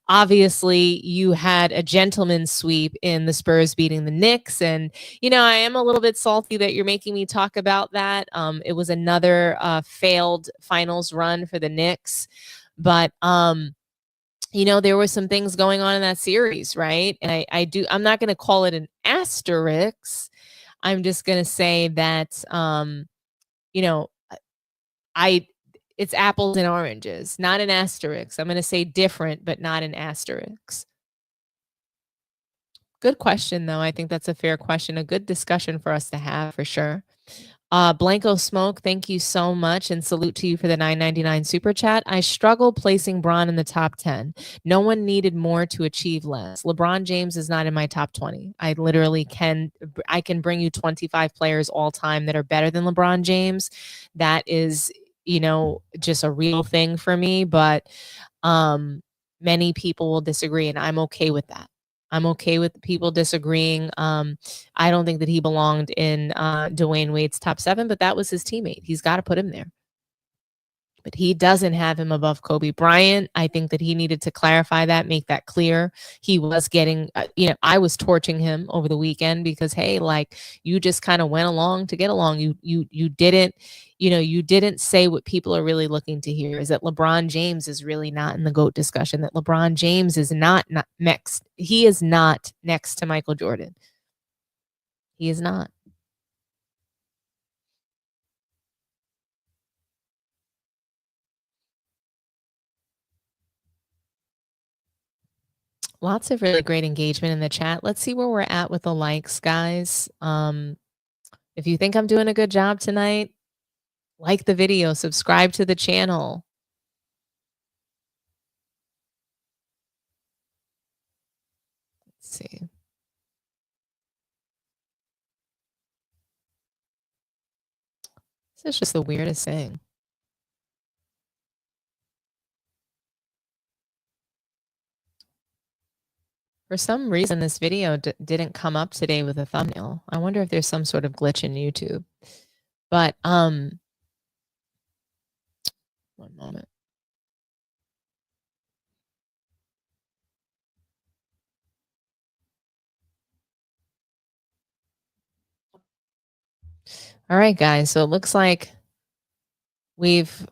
obviously you had a gentleman's sweep in the Spurs beating the Knicks. And, I am a little bit salty that you're making me talk about that. It was another failed finals run for the Knicks. But, there were some things going on in that series, right? And I'm not going to call it an asterisk. I'm just going to say that, it's apples and oranges, not an asterisk. I'm going to say different, but not an asterisk. Good question, though. I think that's a fair question, a good discussion for us to have for sure. Blanco Smoke, thank you so much, and salute to you for the $9.99 super chat. I struggle placing Bron in the top 10. No one needed more to achieve less. LeBron James is not in my top 20. I literally can bring you 25 players all time that are better than LeBron James. That is, just a real thing for me, but many people will disagree, and I'm okay with that. I'm okay with people disagreeing. I don't think that he belonged in Dwyane Wade's top 7, but that was his teammate. He's got to put him there. But he doesn't have him above Kobe Bryant. I think that he needed to clarify that, make that clear. He was getting, I was torching him over the weekend because, hey, like, you just kind of went along to get along. You didn't, you didn't say what people are really looking to hear, is that LeBron James is really not in the GOAT discussion, that LeBron James is not next. He is not next to Michael Jordan. He is not. Lots of really great engagement in the chat. Let's see where we're at with the likes, guys. If you think I'm doing a good job tonight, like the video, subscribe to the channel. Let's see. This is just the weirdest thing. For some reason, this video didn't come up today with a thumbnail. I wonder if there's some sort of glitch in YouTube. But, one moment. All right, guys. So it looks like we've...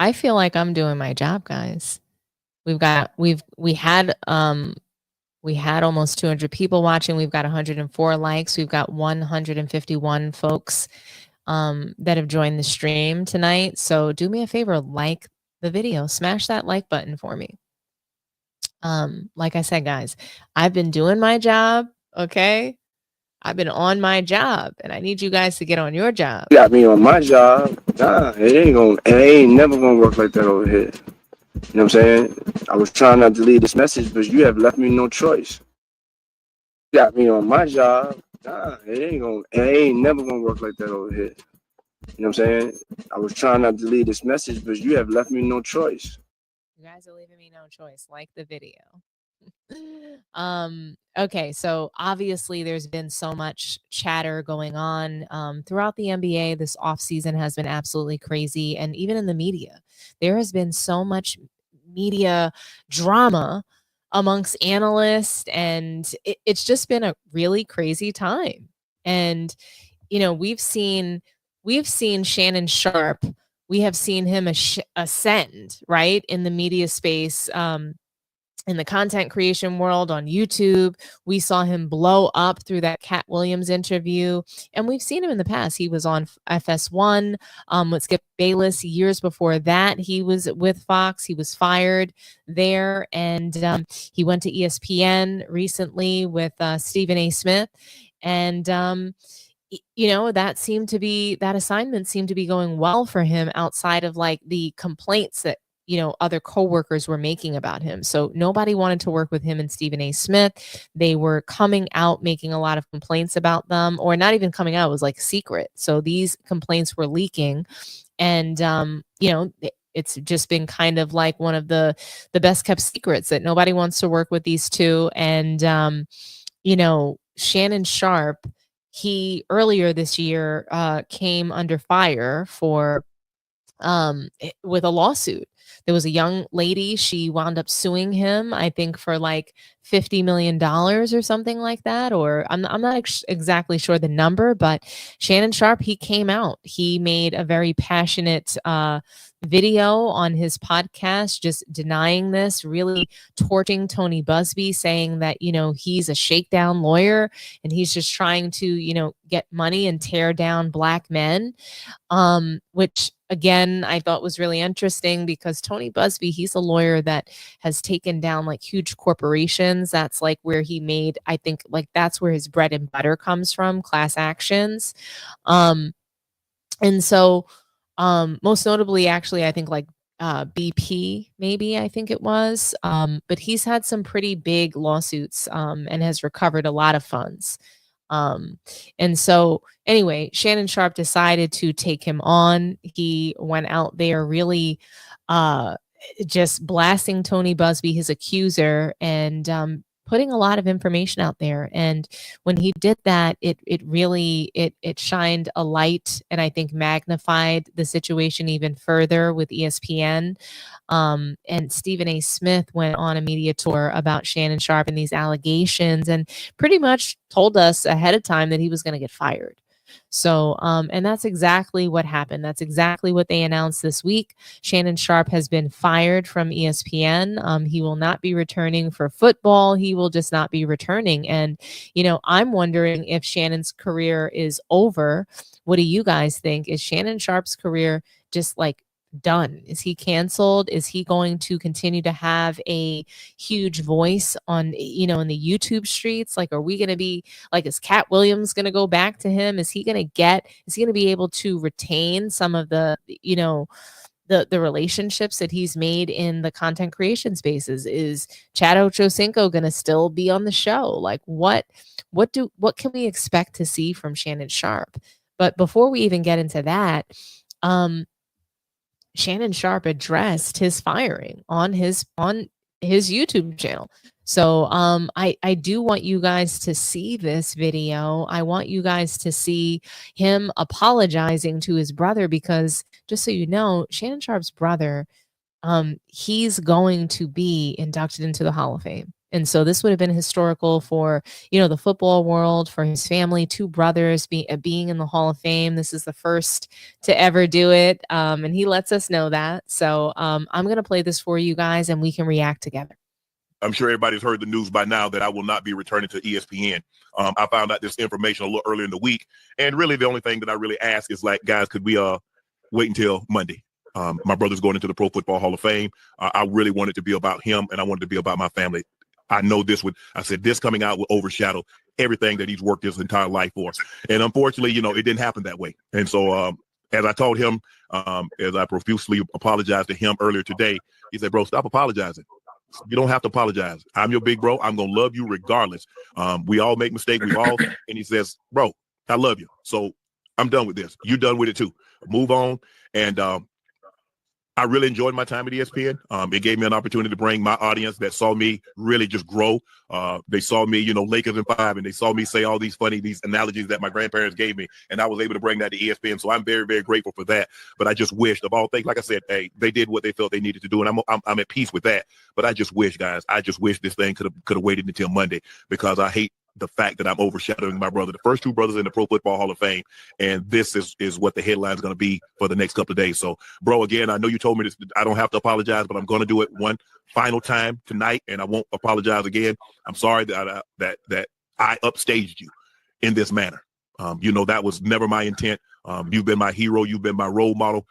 I feel like I'm doing my job, guys. We had almost 200 people watching. We've got 104 likes. We've got 151 folks that have joined the stream tonight. So do me a favor, like the video, smash that like button for me. Like I said, guys, I've been doing my job. Okay. I've been on my job, and I need you guys to get on your job. You got me on my job. Nah, it ain't never gonna work like that over here. You know what I'm saying? I was trying not to leave this message, but you have left me no choice. You got me on my job. Nah, it ain't never gonna work like that over here. You know what I'm saying? I was trying not to leave this message, but you have left me no choice. You guys are leaving me no choice. Like the video. Okay, so obviously there's been so much chatter going on throughout the NBA. This offseason has been absolutely crazy, and even in the media, there has been so much media drama amongst analysts, and it's just been a really crazy time. And we've seen Shannon Sharpe. We have seen him ascend, right, in the media space. In the content creation world on YouTube, we saw him blow up through that Cat Williams interview. And we've seen him in the past. He was on FS1 with Skip Bayless. Years before that, he was with Fox. He was fired there. And he went to ESPN recently with Stephen A. Smith. And, that assignment seemed to be going well for him outside of like the complaints that other coworkers were making about him. So nobody wanted to work with him and Stephen A. Smith. They were coming out, making a lot of complaints about them, or not even coming out. It was like secret. So these complaints were leaking. And, it's just been kind of like one of the best kept secrets that nobody wants to work with these two. And, Shannon Sharpe, he earlier this year came under fire for with a lawsuit. There was a young lady, she wound up suing him, I think for like $50 million or something like that, or I'm not exactly sure the number, but Shannon Sharpe, he came out. He made a very passionate video on his podcast just denying this, really torching Tony Busby, saying that, he's a shakedown lawyer and he's just trying to, get money and tear down black men, which again, I thought was really interesting because Tony Busby, he's a lawyer that has taken down like huge corporations. That's like where he made, I think like that's where his bread and butter comes from, class actions. And so most notably, actually, I think like BP, maybe I think it was, but he's had some pretty big lawsuits and has recovered a lot of funds. And so anyway, Shannon Sharpe decided to take him on. He went out there really just blasting Tony Busby, his accuser, and putting a lot of information out there. And when he did that, it really shined a light and I think magnified the situation even further with ESPN. And Stephen A. Smith went on a media tour about Shannon Sharpe and these allegations and pretty much told us ahead of time that he was going to get fired. So, and that's exactly what happened. That's exactly what they announced this week. Shannon Sharpe has been fired from ESPN. He will not be returning for football. He will just not be returning. And, I'm wondering if Shannon's career is over. What do you guys think? Is Shannon Sharpe's career just like done? Is he canceled? Is he going to continue to have a huge voice on, in the YouTube streets? Like, are we going to be like, is Cat Williams going to go back to him? Is he going to be able to retain some of the, the relationships that he's made in the content creation spaces? Is Chad Ochocinco going to still be on the show? Like what can we expect to see from Shannon Sharpe? But before we even get into that, Shannon Sharpe addressed his firing on his YouTube channel. So I do want you guys to see this video. I want you guys to see him apologizing to his brother because just so you know, Shannon Sharpe's brother, he's going to be inducted into the Hall of Fame. And so this would have been historical for, the football world, for his family, two brothers being in the Hall of Fame. This is the first to ever do it. And he lets us know that. So I'm going to play this for you guys and we can react together. I'm sure everybody's heard the news by now that I will not be returning to ESPN. I found out this information a little earlier in the week. And really the only thing that I really ask is like, guys, could we wait until Monday? My brother's going into the Pro Football Hall of Fame. I really want it to be about him and I want it to be about my family. I know this coming out will overshadow everything that he's worked his entire life for. And unfortunately, it didn't happen that way. And so as I told him, as I profusely apologized to him earlier today, he said, bro, stop apologizing. You don't have to apologize. I'm your big bro. I'm going to love you regardless. We all make mistakes. And he says, bro, I love you. So I'm done with this. You're done with it too. Move on. And I really enjoyed my time at ESPN. It gave me an opportunity to bring my audience that saw me really just grow. They saw me, Lakers in 5, and they saw me say all these analogies that my grandparents gave me, and I was able to bring that to ESPN. So I'm very, very grateful for that. But I just wished, of all things, like I said, hey, they did what they felt they needed to do, and I'm at peace with that. But I just wish, guys, this thing could have waited until Monday because I hate the fact that I'm overshadowing my brother, the first two brothers in the Pro Football Hall of Fame. And this is what the headline is going to be for the next couple of days. So, bro, again, I know you told me this, I don't have to apologize, but I'm going to do it one final time tonight, and I won't apologize again. I'm sorry that I upstaged you in this manner. That was never my intent. You've been my hero. You've been my role model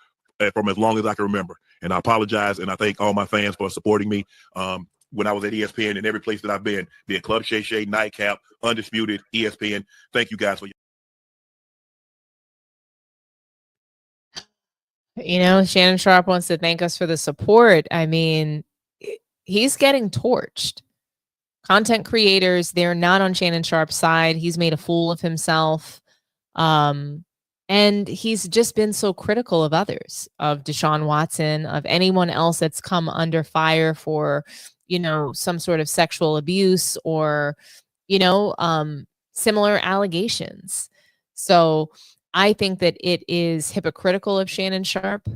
from as long as I can remember. And I apologize, and I thank all my fans for supporting me. When I was at ESPN and every place that I've been, be it Club Shay Shay, Nightcap, Undisputed, ESPN. Thank you guys for your You know, Shannon Sharpe wants to thank us for the support. I mean, he's getting torched. Content creators, they're not on Shannon Sharpe's side. He's made a fool of himself. And he's just been so critical of others, of Deshaun Watson, of anyone else that's come under fire for, you know, some sort of sexual abuse or, you know, similar allegations. So I think that it is hypocritical of Shannon Sharpe.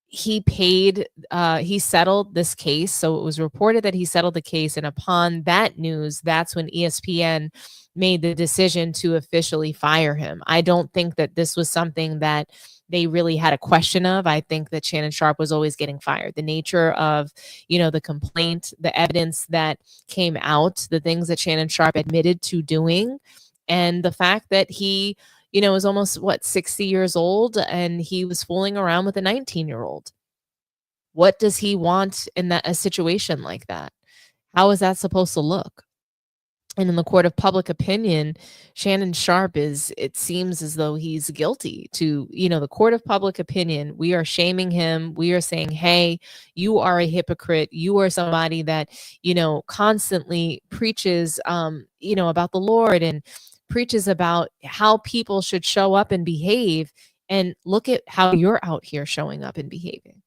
He settled this case. So it was reported that he settled the case. And upon that news, that's when ESPN made the decision to officially fire him. I don't think that this was something that they really had a question of. I think that Shannon Sharpe was always getting fired. The nature of, you know, the complaint, the evidence that came out, the things that Shannon Sharpe admitted to doing, and the fact that he, you know, was almost, 60 years old, and he was fooling around with a 19-year-old. What does he want in a situation like that? How is that supposed to look? And in the court of public opinion, Shannon Sharpe it seems as though he's guilty to, you know, the court of public opinion. We are shaming him. We are saying, hey, you are a hypocrite. You are somebody that, you know, constantly preaches, you know, about the Lord and preaches about how people should show up and behave. And look at how you're out here showing up and behaving.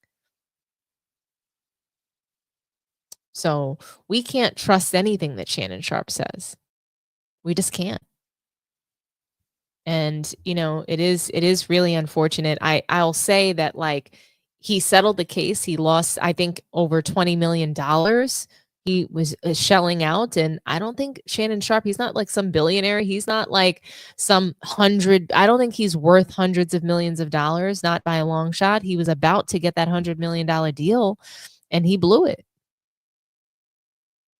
So we can't trust anything that Shannon Sharpe says. We just can't. And, you know, it is really unfortunate. I'll say that, like, he settled the case. He lost, I think, over $20 million. He was shelling out. And I don't think Shannon Sharpe, he's not like some billionaire. He's not like I don't think he's worth hundreds of millions of dollars, not by a long shot. He was about to get that $100 million deal and he blew it.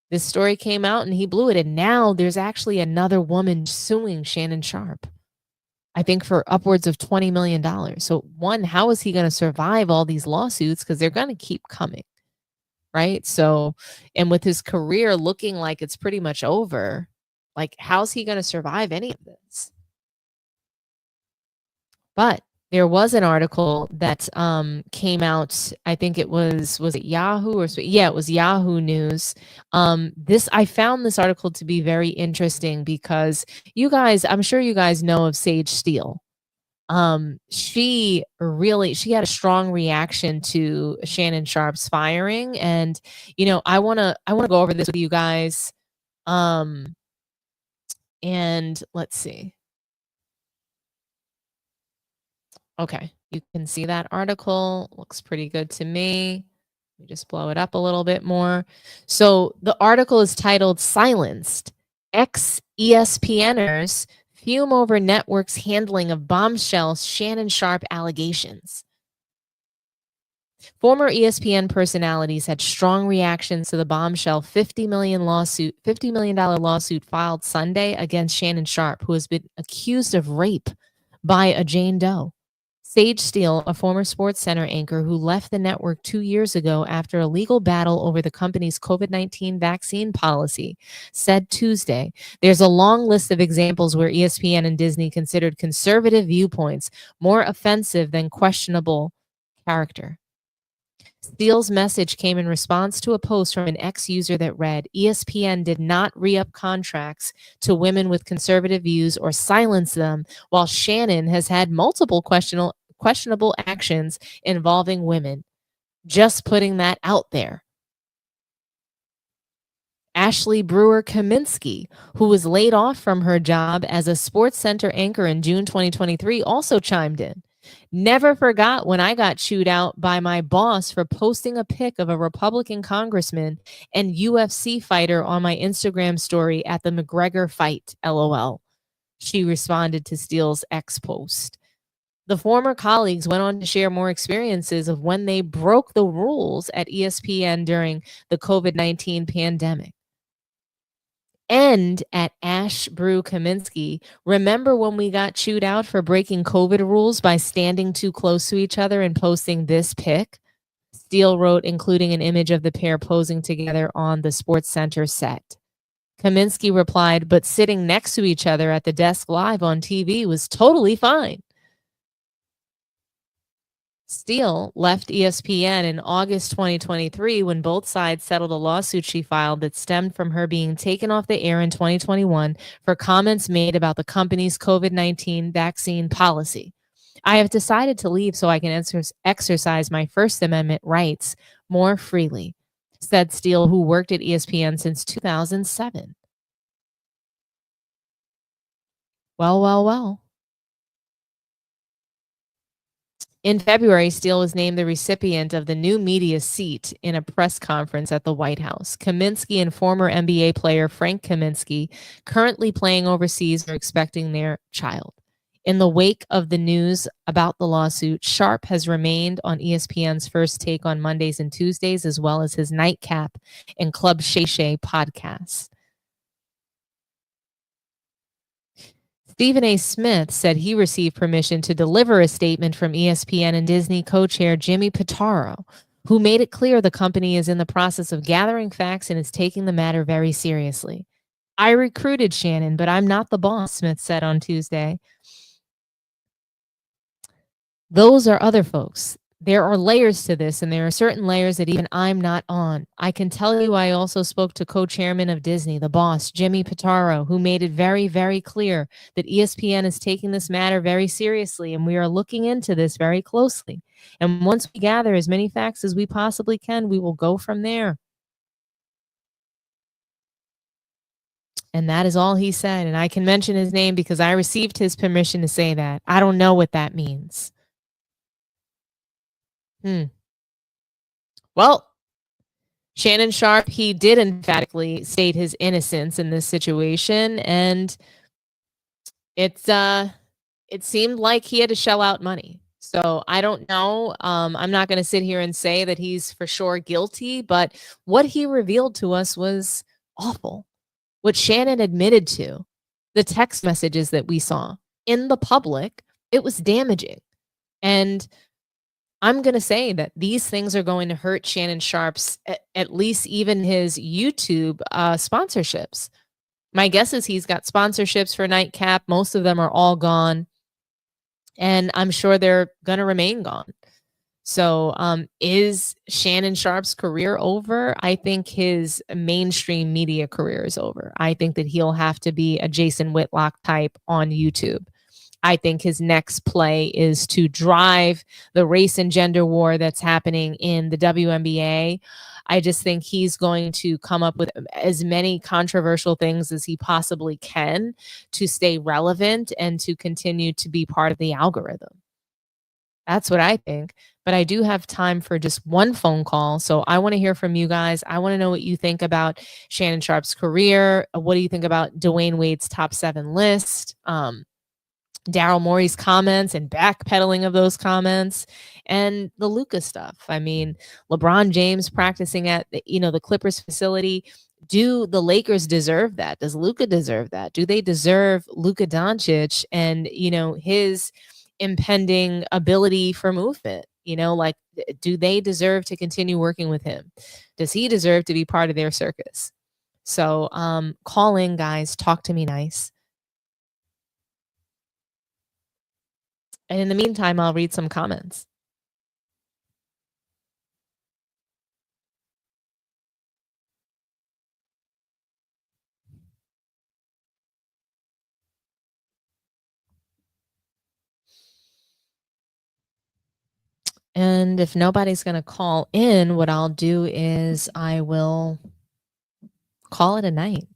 This story came out and he blew it. And now there's actually another woman suing Shannon Sharpe, I think for upwards of $20 million. So one, how is he going to survive all these lawsuits? Because they're going to keep coming, right? So, and with his career looking like it's pretty much over, like, how's he going to survive any of this? But there was an article that came out. I think it was it Yahoo or yeah, it was Yahoo News. I found this article to be very interesting because I'm sure you guys know of Sage Steele. She had a strong reaction to Shannon Sharpe's firing, and you know, I want to go over this with you guys. And let's see. Okay, you can see that article. Looks pretty good to me. Let me just blow it up a little bit more. So the article is titled "Silenced. Ex-ESPNers fume over network's handling of bombshell Shannon Sharpe allegations." Former ESPN personalities had strong reactions to the bombshell $50 million lawsuit filed Sunday against Shannon Sharpe, who has been accused of rape by a Jane Doe. Sage Steele, a former SportsCenter anchor who left the network 2 years ago after a legal battle over the company's COVID-19 vaccine policy, said Tuesday, "There's a long list of examples where ESPN and Disney considered conservative viewpoints more offensive than questionable character." Steele's message came in response to a post from an ex-user that read, "ESPN did not re-up contracts to women with conservative views or silence them, while Shannon has had multiple questionable actions involving women. Just putting that out there." Ashley Brewer Kaminsky, who was laid off from her job as a SportsCenter anchor in June 2023, also chimed in. "Never forgot when I got chewed out by my boss for posting a pic of a Republican congressman and UFC fighter on my Instagram story at the McGregor fight, LOL." She responded to Steele's ex post. The former colleagues went on to share more experiences of when they broke the rules at ESPN during the COVID-19 pandemic. And at Ash Brew Kaminsky, "Remember when we got chewed out for breaking COVID rules by standing too close to each other and posting this pic?" Steele wrote, including an image of the pair posing together on the SportsCenter set. Kaminsky replied, "But sitting next to each other at the desk live on TV was totally fine." Steele left ESPN in August 2023 when both sides settled a lawsuit she filed that stemmed from her being taken off the air in 2021 for comments made about the company's COVID-19 vaccine policy. I have decided to leave so I can exercise my First Amendment rights more freely, said Steele, who worked at ESPN since 2007. Well. In February, Steele was named the recipient of the new media seat in a press conference at the White House. Kaminsky and former NBA player Frank Kaminsky, currently playing overseas, are expecting their child. In the wake of the news about the lawsuit, Sharpe has remained on ESPN's First Take on Mondays and Tuesdays, as well as his Nightcap and Club Shay Shay podcasts. Stephen A. Smith said he received permission to deliver a statement from ESPN and Disney co-chair Jimmy Pitaro, who made it clear the company is in the process of gathering facts and is taking the matter very seriously. I recruited Shannon, but I'm not the boss, Smith said on Tuesday. Those are other folks. There are layers to this, and there are certain layers that even I'm not on. I can tell you I also spoke to co-chairman of Disney, the boss, Jimmy Pitaro, who made it very, very clear that ESPN is taking this matter very seriously, and we are looking into this very closely. And once we gather as many facts as we possibly can, we will go from there. And that is all he said. And I can mention his name because I received his permission to say that. I don't know what that means. Well, Shannon Sharpe, he did emphatically state his innocence in this situation, and it seemed like he had to shell out money. So I don't know. I'm not going to sit here and say that he's for sure guilty, but what he revealed to us was awful. What Shannon admitted to, the text messages that we saw in the public, it was damaging. And I'm going to say that these things are going to hurt Shannon Sharpe's, at least even his YouTube sponsorships. My guess is he's got sponsorships for Nightcap. Most of them are all gone. And I'm sure they're going to remain gone. So is Shannon Sharpe's career over? I think his mainstream media career is over. I think that he'll have to be a Jason Whitlock type on YouTube. I think his next play is to drive the race and gender war that's happening in the WNBA. I just think he's going to come up with as many controversial things as he possibly can to stay relevant and to continue to be part of the algorithm. That's what I think. But I do have time for just one phone call. So I want to hear from you guys. I want to know what you think about Shannon Sharpe's career. What do you think about Dwyane Wade's top 7 list? Daryl Morey's comments and backpedaling of those comments, and the Luka stuff. I mean, LeBron James practicing at the Clippers facility. Do the Lakers deserve that? Does Luka deserve that? Do they deserve Luka Donćić and his impending ability for movement? Do they deserve to continue working with him? Does he deserve to be part of their circus? So call in, guys. Talk to me nice. And in the meantime, I'll read some comments. And if nobody's going to call in, what I'll do is I will call it a night.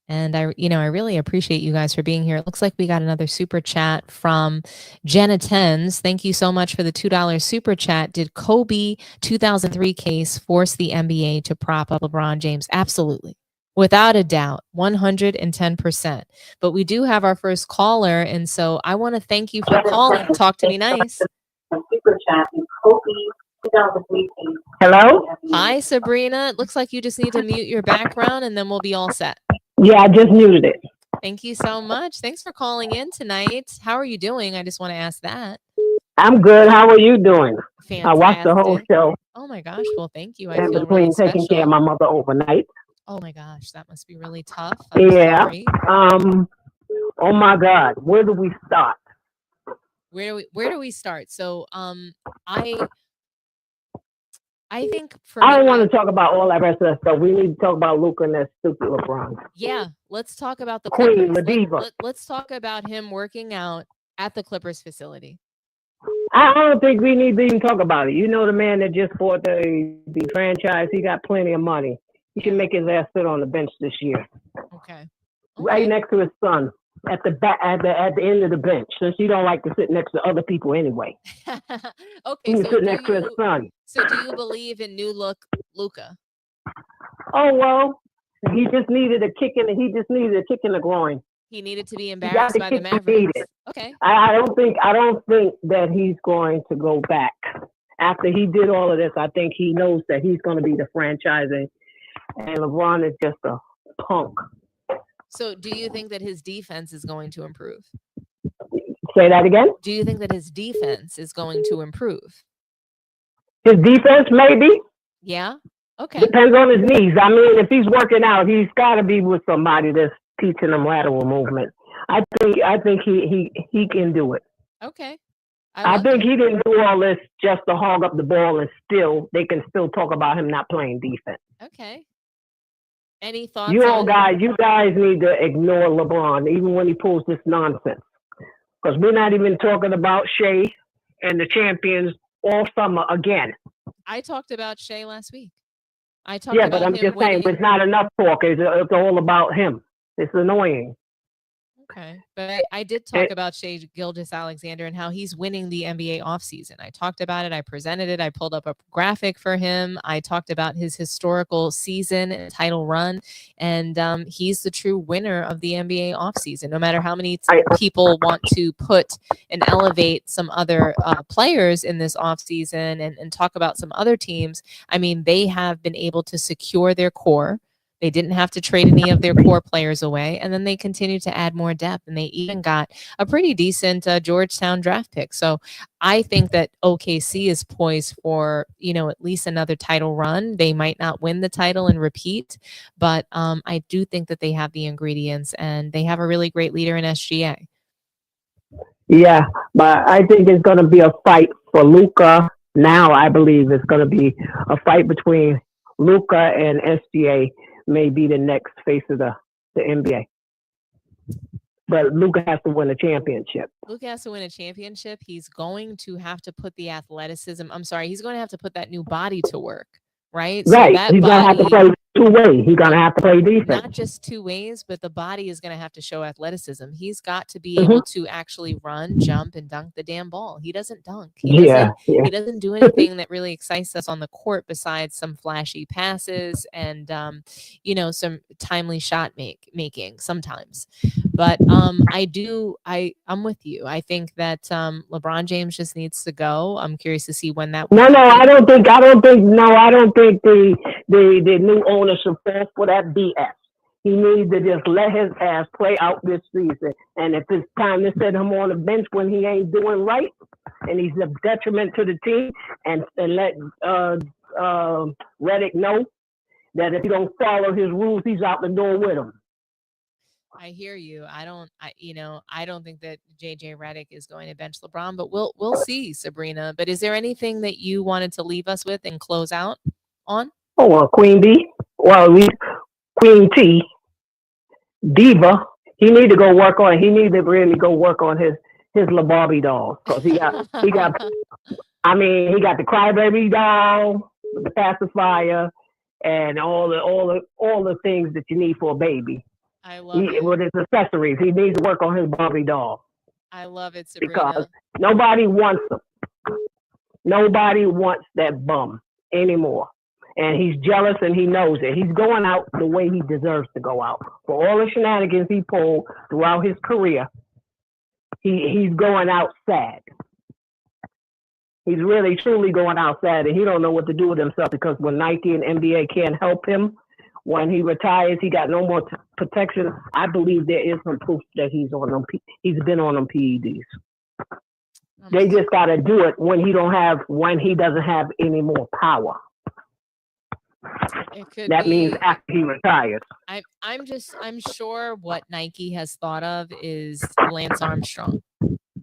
And I really appreciate you guys for being here. It looks like we got another super chat from Jenna Tens. Thank you so much for the $2 super chat. Did Kobe 2003 case force the NBA to prop up LeBron James? Absolutely. Without a doubt, 110%. But we do have our first caller. And so I want to thank you for calling. Talk to me nice. Super chat. Kobe 2003 case. Hello? Hi, Sabrina. It looks like you just need to mute your background and then we'll be all set. Yeah, I just muted it. Thank you so much. Thanks for calling in tonight. How are you doing? I just want to ask that. I'm good. How are you doing? Fantastic. I watched the whole show. Oh my gosh. Well, thank you. I and feel between really taking special. care of my mother overnight. Oh my gosh, that must be really tough. I'm yeah. sorry. Oh my God. Where do we start? Where do we start? So I think for I me, don't want to talk about all that rest of that stuff. We need to talk about Luka and that stupid LeBron. yeah, let's talk about the Queen, Clippers. the diva. Let's talk about him working out at the Clippers facility. I don't think we need to even talk about it. You know the man that just bought the franchise. He got plenty of money. He can make his ass sit on the bench this year, Okay. right next to his son at the back at the end of the bench. Since he don't like to sit next to other people anyway, he Okay, can so sit next to his son. do you believe in new look Luka? Oh well, he just needed a kick in the groin. He needed to be He got embarrassed the by the kick he Mavericks. needed. Okay. I don't think that he's going to go back after he did all of this. I think he knows that he's going to be the franchise, and LeBron is just a punk. So do you think that his defense is going to improve? Say that again. Do you think that his defense is going to improve? His defense, maybe. Yeah. Okay. Depends on his knees. I mean, if he's working out, he's got to be with somebody that's teaching him lateral movement. I think he can do it. Okay. I think he didn't do all this just to hog up the ball, and they can still talk about him not playing defense. Okay. Any thoughts? You guys need to ignore LeBron even when he pulls this nonsense, because we're not even talking about Shea and the champions all summer again. I talked about Shea last week. But I'm just saying it's not enough talk. It's all about him. It's annoying. Okay. But I did talk about Shea Gilgeous-Alexander and how he's winning the NBA offseason. I talked about it. I presented it. I pulled up a graphic for him. I talked about his historical season and title run. And he's the true winner of the NBA offseason. No matter how many people want to put and elevate some other players in this offseason and talk about some other teams, I mean, they have been able to secure their core. They didn't have to trade any of their core players away, and then they continue to add more depth, and they even got a pretty decent Georgetown draft pick. So I think that OKC is poised for, at least another title run. They might not win the title and repeat, but I do think that they have the ingredients, and they have a really great leader in SGA. Yeah, but I think it's going to be a fight for Luka. Now I believe it's going to be a fight between Luka and SGA. May be the next face of the NBA. But Luka has to win a championship. Luka has to win a championship. He's going to have to put the athleticism. I'm sorry. He's going to have to put that new body to work, right? Right. So he's going to have to play two ways. He's going to have to play defense. Not just two ways, but the body is going to have to show athleticism. He's got to be able to actually run, jump, and dunk the damn ball. He doesn't dunk. He doesn't do anything that really excites us on the court besides some flashy passes and, some timely shot making sometimes. But I'm with you. I think that LeBron James just needs to go. I'm curious to see when that. No, I don't think the new owner should fall for that BS. He needs to just let his ass play out this season. And if it's time to set him on the bench when he ain't doing right and he's a detriment to the team, and let Redick know that if he don't follow his rules, he's out the door with him. I hear you. I don't think that JJ Redick is going to bench LeBron, but we'll see, Sabrina. But is there anything that you wanted to leave us with and close out on? Oh, well, Queen B. Well, Queen T. Diva. He need to go work on. He need to really go work on his LeBarbie doll, because he got. I mean, he got the crybaby doll, the pacifier, and all the things that you need for a baby. I love it. With his accessories, he needs to work on his Barbie doll. I love it, Sabrina. Because nobody wants him. Nobody wants that bum anymore. And he's jealous, and he knows it. He's going out the way he deserves to go out. For all the shenanigans he pulled throughout his career, he's going out sad. He's really, truly going out sad, and he don't know what to do with himself, because when Nike and NBA can't help him, when he retires, he got no more protection. I believe there is some proof that he's on them. He's been on them PEDs. They just got to do it when he doesn't have any more power. That means after he retires. I'm sure what Nike has thought of is Lance Armstrong.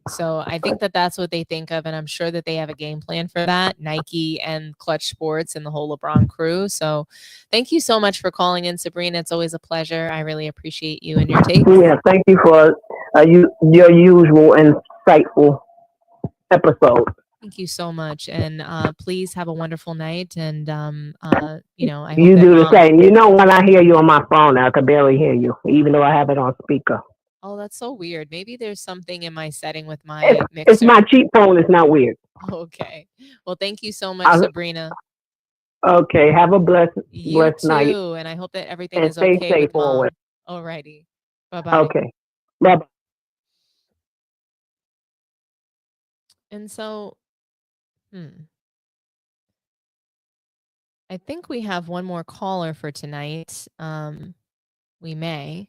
So I think that that's what they think of, and I'm sure that they have a game plan for that, Nike and Clutch Sports and the whole LeBron crew. So thank you so much for calling in, Sabrina. It's always a pleasure. I really appreciate you and your take. Yeah, thank you for your usual insightful episode. Thank you so much, and please have a wonderful night. And you know, I hope You that do the Mom- same. You know, when I hear you on my phone, I can barely hear you, even though I have it on speaker. Oh, that's so weird. Maybe there's something in my setting with my mixer. It's my cheap phone. It's not weird. Okay. Well, thank you so much, Sabrina. Okay. Have a blessed You too, night. and I hope that everything And is stay okay safe with Mom. always. Alrighty. Bye-bye. Okay. Bye-bye. And so, I think we have one more caller for tonight. We may.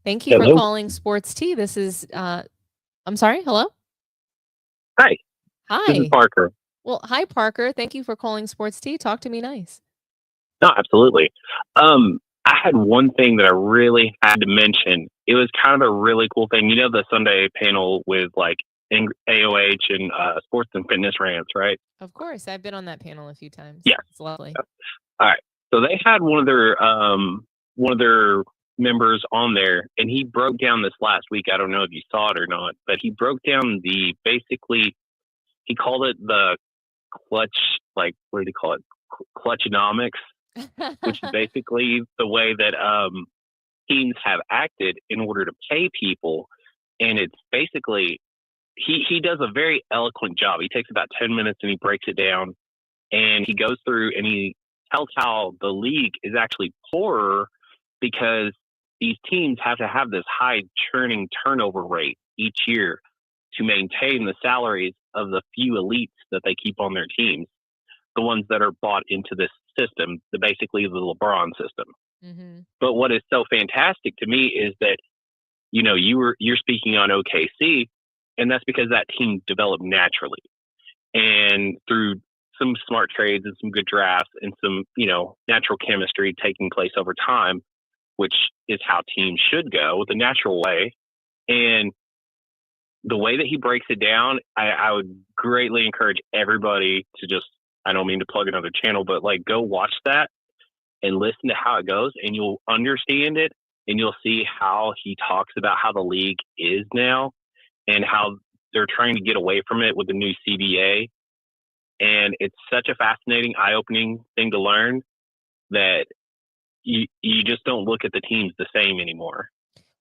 Thank you for Hello? calling Sports Tea. This is, I'm sorry, hello? Hi. Hi. This is Parker. Well, hi, Parker. Thank you for calling Sports Tea. Talk to me nice. No, absolutely. I had one thing that I really had to mention. It was kind of a really cool thing. You know, the Sunday panel with like AOH and sports and fitness rants, right? Of course. I've been on that panel a few times. Yeah. It's lovely. All right. So they had one of their members on there, and he broke down this last week. I don't know if you saw it or not, but he broke down he called it the clutch, like, what did he call it? Clutchonomics, which is basically the way that teams have acted in order to pay people. And it's basically, he does a very eloquent job. He takes about 10 minutes and he breaks it down, and he goes through and he tells how the league is actually poorer because these teams have to have this high churning turnover rate each year to maintain the salaries of the few elites that they keep on their teams, the ones that are bought into this system, basically the LeBron system. Mm-hmm. But what is so fantastic to me is that, you know, you're speaking on OKC, and that's because that team developed naturally and through some smart trades and some good drafts and some, you know, natural chemistry taking place over time, which is how teams should go, the natural way. And the way that he breaks it down, I would greatly encourage everybody to just, I don't mean to plug another channel, but like go watch that and listen to how it goes, and you'll understand it, and you'll see how he talks about how the league is now and how they're trying to get away from it with the new CBA. And it's such a fascinating, eye-opening thing to learn that you just don't look at the teams the same anymore.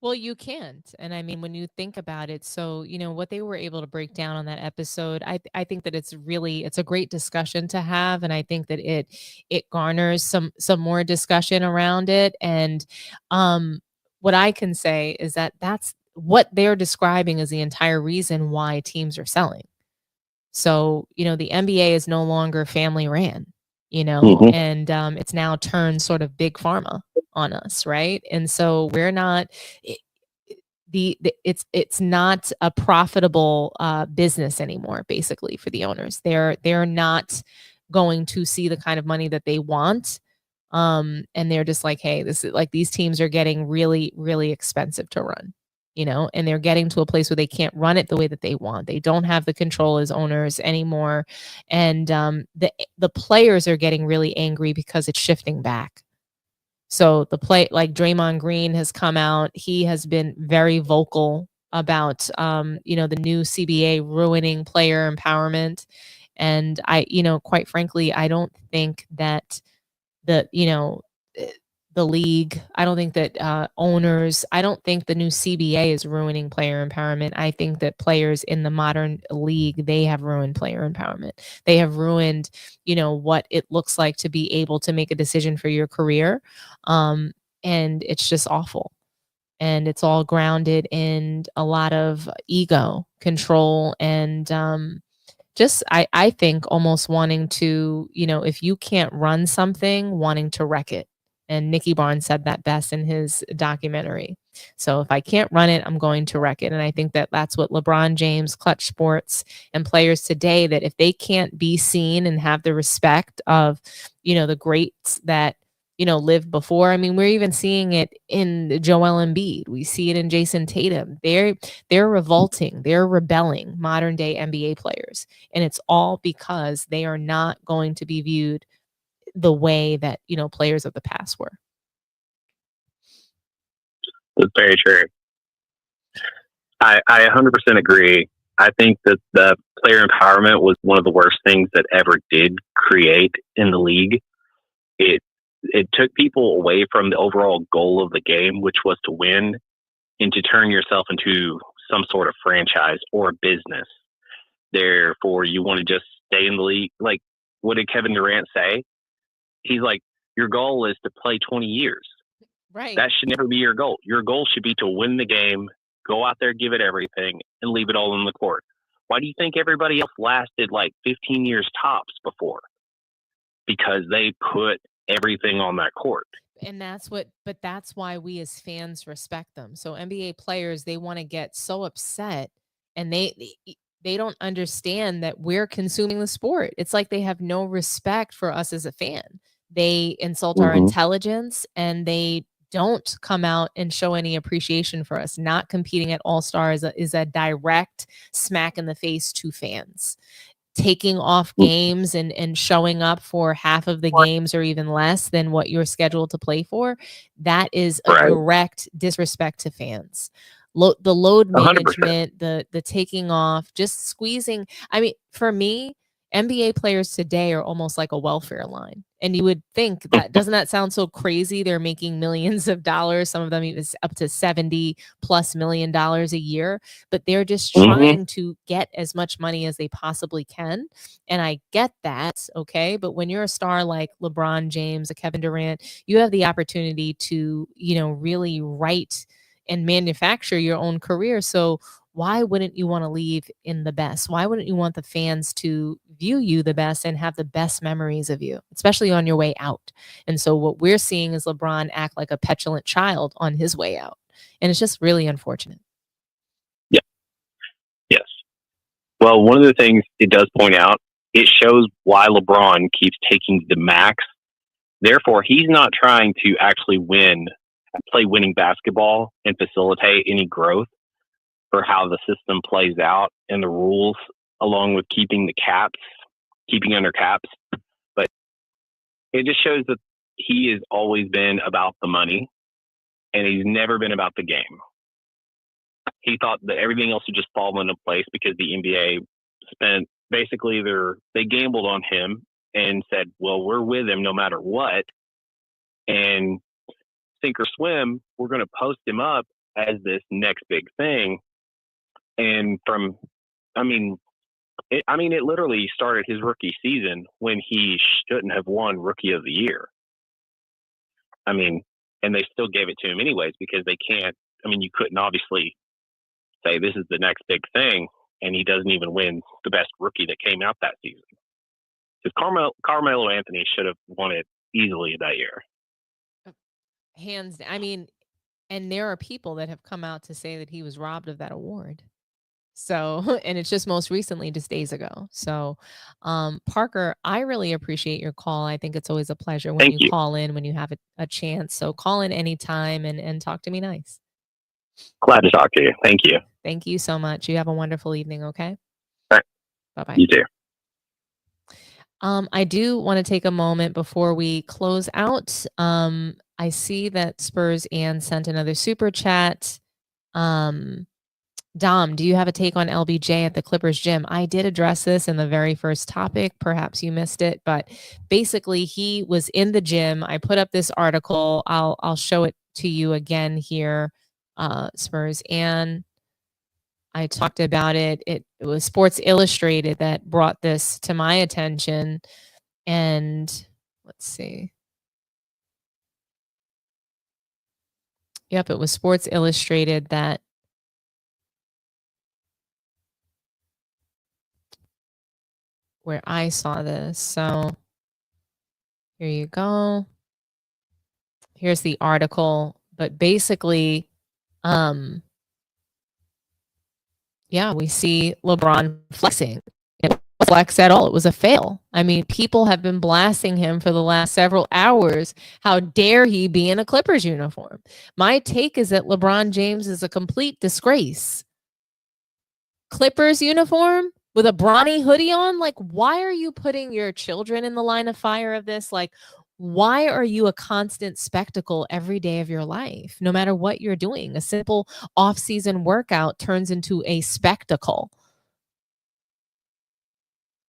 Well, you can't. And I mean, when you think about it, so, you know, what they were able to break down on that episode, I think that it's a great discussion to have. And I think that it garners some more discussion around it. And what I can say is that that's what they're describing as the entire reason why teams are selling. So, you know, the NBA is no longer family ran, you know, and it's now turned sort of big pharma on us, right? And so we're not it's not a profitable business anymore, basically, for the owners. They're not going to see the kind of money that they want, and they're just like, hey, this is like, these teams are getting really, really expensive to run, you know, and they're getting to a place where they can't run it the way that they want. They don't have the control as owners anymore, and the players are getting really angry because it's shifting back. So like Draymond Green has come out. He has been very vocal about, you know, the new CBA ruining player empowerment. And quite frankly, I don't think that the league, I don't think that owners, I don't think the new CBA is ruining player empowerment. I think that players in the modern league, they have ruined player empowerment. They have ruined, you know, what it looks like to be able to make a decision for your career. And it's just awful. And it's all grounded in a lot of ego, control, and I think almost wanting to, you know, if you can't run something, wanting to wreck it. And Nicky Barnes said that best in his documentary. So if I can't run it, I'm going to wreck it. And I think that that's what LeBron James, Clutch Sports, and players today, that if they can't be seen and have the respect of, you know, the greats that lived before. I mean, we're even seeing it in Joel Embiid. We see it in Jason Tatum. They're revolting. They're rebelling, modern day NBA players. And it's all because they are not going to be viewed the way that, players of the past were. That's very true. I 100% agree. I think that the player empowerment was one of the worst things that ever did create in the league. It took people away from the overall goal of the game, which was to win, and to turn yourself into some sort of franchise or a business. Therefore, you want to just stay in the league. Like, what did Kevin Durant say? He's like, your goal is to play 20 years. Right. That should never be your goal. Your goal should be to win the game, go out there, give it everything, and leave it all on the court. Why do you think everybody else lasted like 15 years tops before? Because they put everything on that court. And that's why we as fans respect them. So NBA players, they want to get so upset, and they don't understand that we're consuming the sport. It's like they have no respect for us as a fan. They insult our intelligence, and they don't come out and show any appreciation for us. Not competing at All-Star is a direct smack in the face to fans. Taking off games and showing up for half of the games or even less than what you're scheduled to play for, that is a direct disrespect to fans. The load management, 100%. the taking off, just squeezing. I mean, for me, NBA players today are almost like a welfare line. And you would think that, doesn't that sound so crazy? They're making millions of dollars. Some of them even up to $70+ million a year, but they're just trying to get as much money as they possibly can. And I get that. Okay. But when you're a star like LeBron James, a Kevin Durant, you have the opportunity to, really write and manufacture your own career. So why wouldn't you want to leave in the best? Why wouldn't you want the fans to view you the best and have the best memories of you, especially on your way out? And so what we're seeing is LeBron act like a petulant child on his way out. And it's just really unfortunate. Yeah. Yes. Well, one of the things it does point out, it shows why LeBron keeps taking the max. Therefore, he's not trying to actually play winning basketball and facilitate any growth for how the system plays out and the rules, along with keeping under caps. But it just shows that he has always been about the money, and he's never been about the game. He thought that everything else would just fall into place because the NBA spent basically they gambled on him and said, well, we're with him no matter what. And sink or swim, we're going to post him up as this next big thing. And it literally started his rookie season when he shouldn't have won Rookie of the Year. And they still gave it to him anyways because they can't. You couldn't obviously say this is the next big thing, and he doesn't even win the best rookie that came out that season. Because Carmelo Anthony should have won it easily that year. Hands. And there are people that have come out to say that he was robbed of that award. So, and it's just most recently, just days ago. So, Parker, I really appreciate your call. I think it's always a pleasure when you call in, when you have a chance. So call in anytime and talk to me nice. Glad to talk to you. Thank you. Thank you so much. You have a wonderful evening. Okay. All right. Bye-bye. You too. I do want to take a moment before we close out. I see that Spurs Ann sent another super chat. Dom, do you have a take on LBJ at the Clippers gym? I did address this in the very first topic. Perhaps you missed it, but basically he was in the gym. I put up this article. I'll show it to you again here. Spurs Ann, I talked about it. It was Sports Illustrated that brought this to my attention. And let's see. Yep, it was Sports Illustrated that where I saw this. So here you go. Here's the article, but basically, yeah, we see LeBron flexing. It was flex at all. It was a fail. I mean, people have been blasting him for the last several hours. How dare he be in a Clippers uniform? My take is that LeBron James is a complete disgrace. Clippers uniform with a Bronny hoodie on? Like, why are you putting your children in the line of fire of this? Like, why are you a constant spectacle every day of your life? No matter what you're doing, a simple off-season workout turns into a spectacle.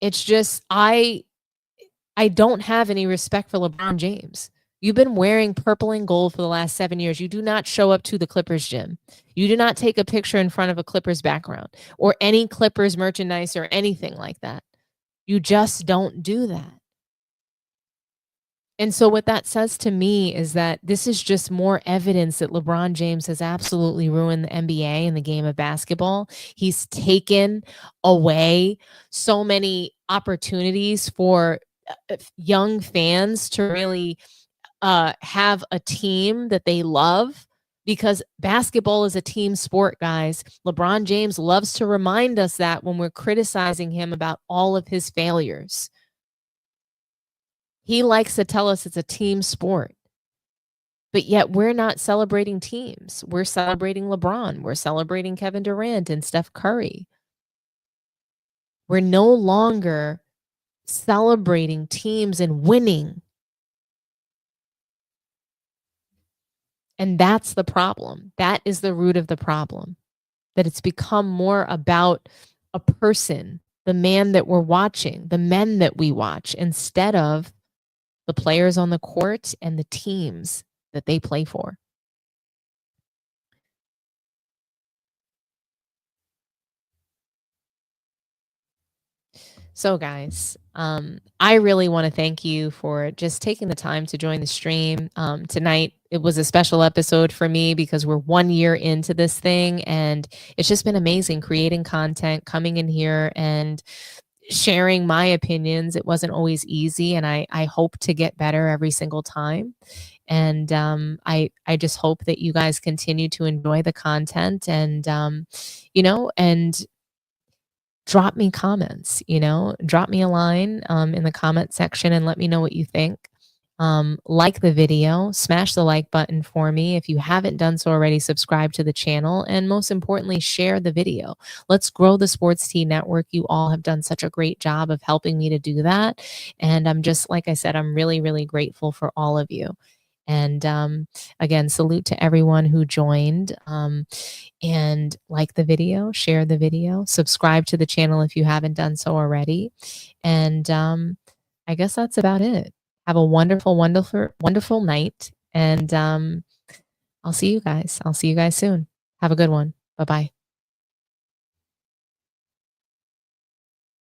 It's just, I don't have any respect for LeBron James. You've been wearing purple and gold for the last 7 years. You do not show up to the Clippers gym. You do not take a picture in front of a Clippers background or any Clippers merchandise or anything like that. You just don't do that. And so what that says to me is that this is just more evidence that LeBron James has absolutely ruined the NBA and the game of basketball. He's taken away so many opportunities for young fans to really have a team that they love, because basketball is a team sport, guys. LeBron James loves to remind us that when we're criticizing him about all of his failures. He likes to tell us it's a team sport, but yet we're not celebrating teams. We're celebrating LeBron. We're celebrating Kevin Durant and Steph Curry. We're no longer celebrating teams and winning. And that's the problem. That is the root of the problem, that it's become more about a person, the man that we're watching, the men that we watch, instead of the players on the court and the teams that they play for. So guys, I really want to thank you for just taking the time to join the stream. Tonight, it was a special episode for me because we're 1 year into this thing, and it's just been amazing creating content, coming in here and sharing my opinions. It wasn't always easy, and I hope to get better every single time. And I just hope that you guys continue to enjoy the content, and and drop me comments, drop me a line in the comment section and let me know what you think. Like the video, smash the like button for me. If you haven't done so already, subscribe to the channel, and most importantly, share the video. Let's grow the Sports Tea Network. You all have done such a great job of helping me to do that. And I'm just, like I said, I'm really, really grateful for all of you. And again, salute to everyone who joined, and like the video, share the video, subscribe to the channel if you haven't done so already. And I guess that's about it. Have a wonderful, wonderful, wonderful night. And I'll see you guys. I'll see you guys soon. Have a good one. Bye-bye.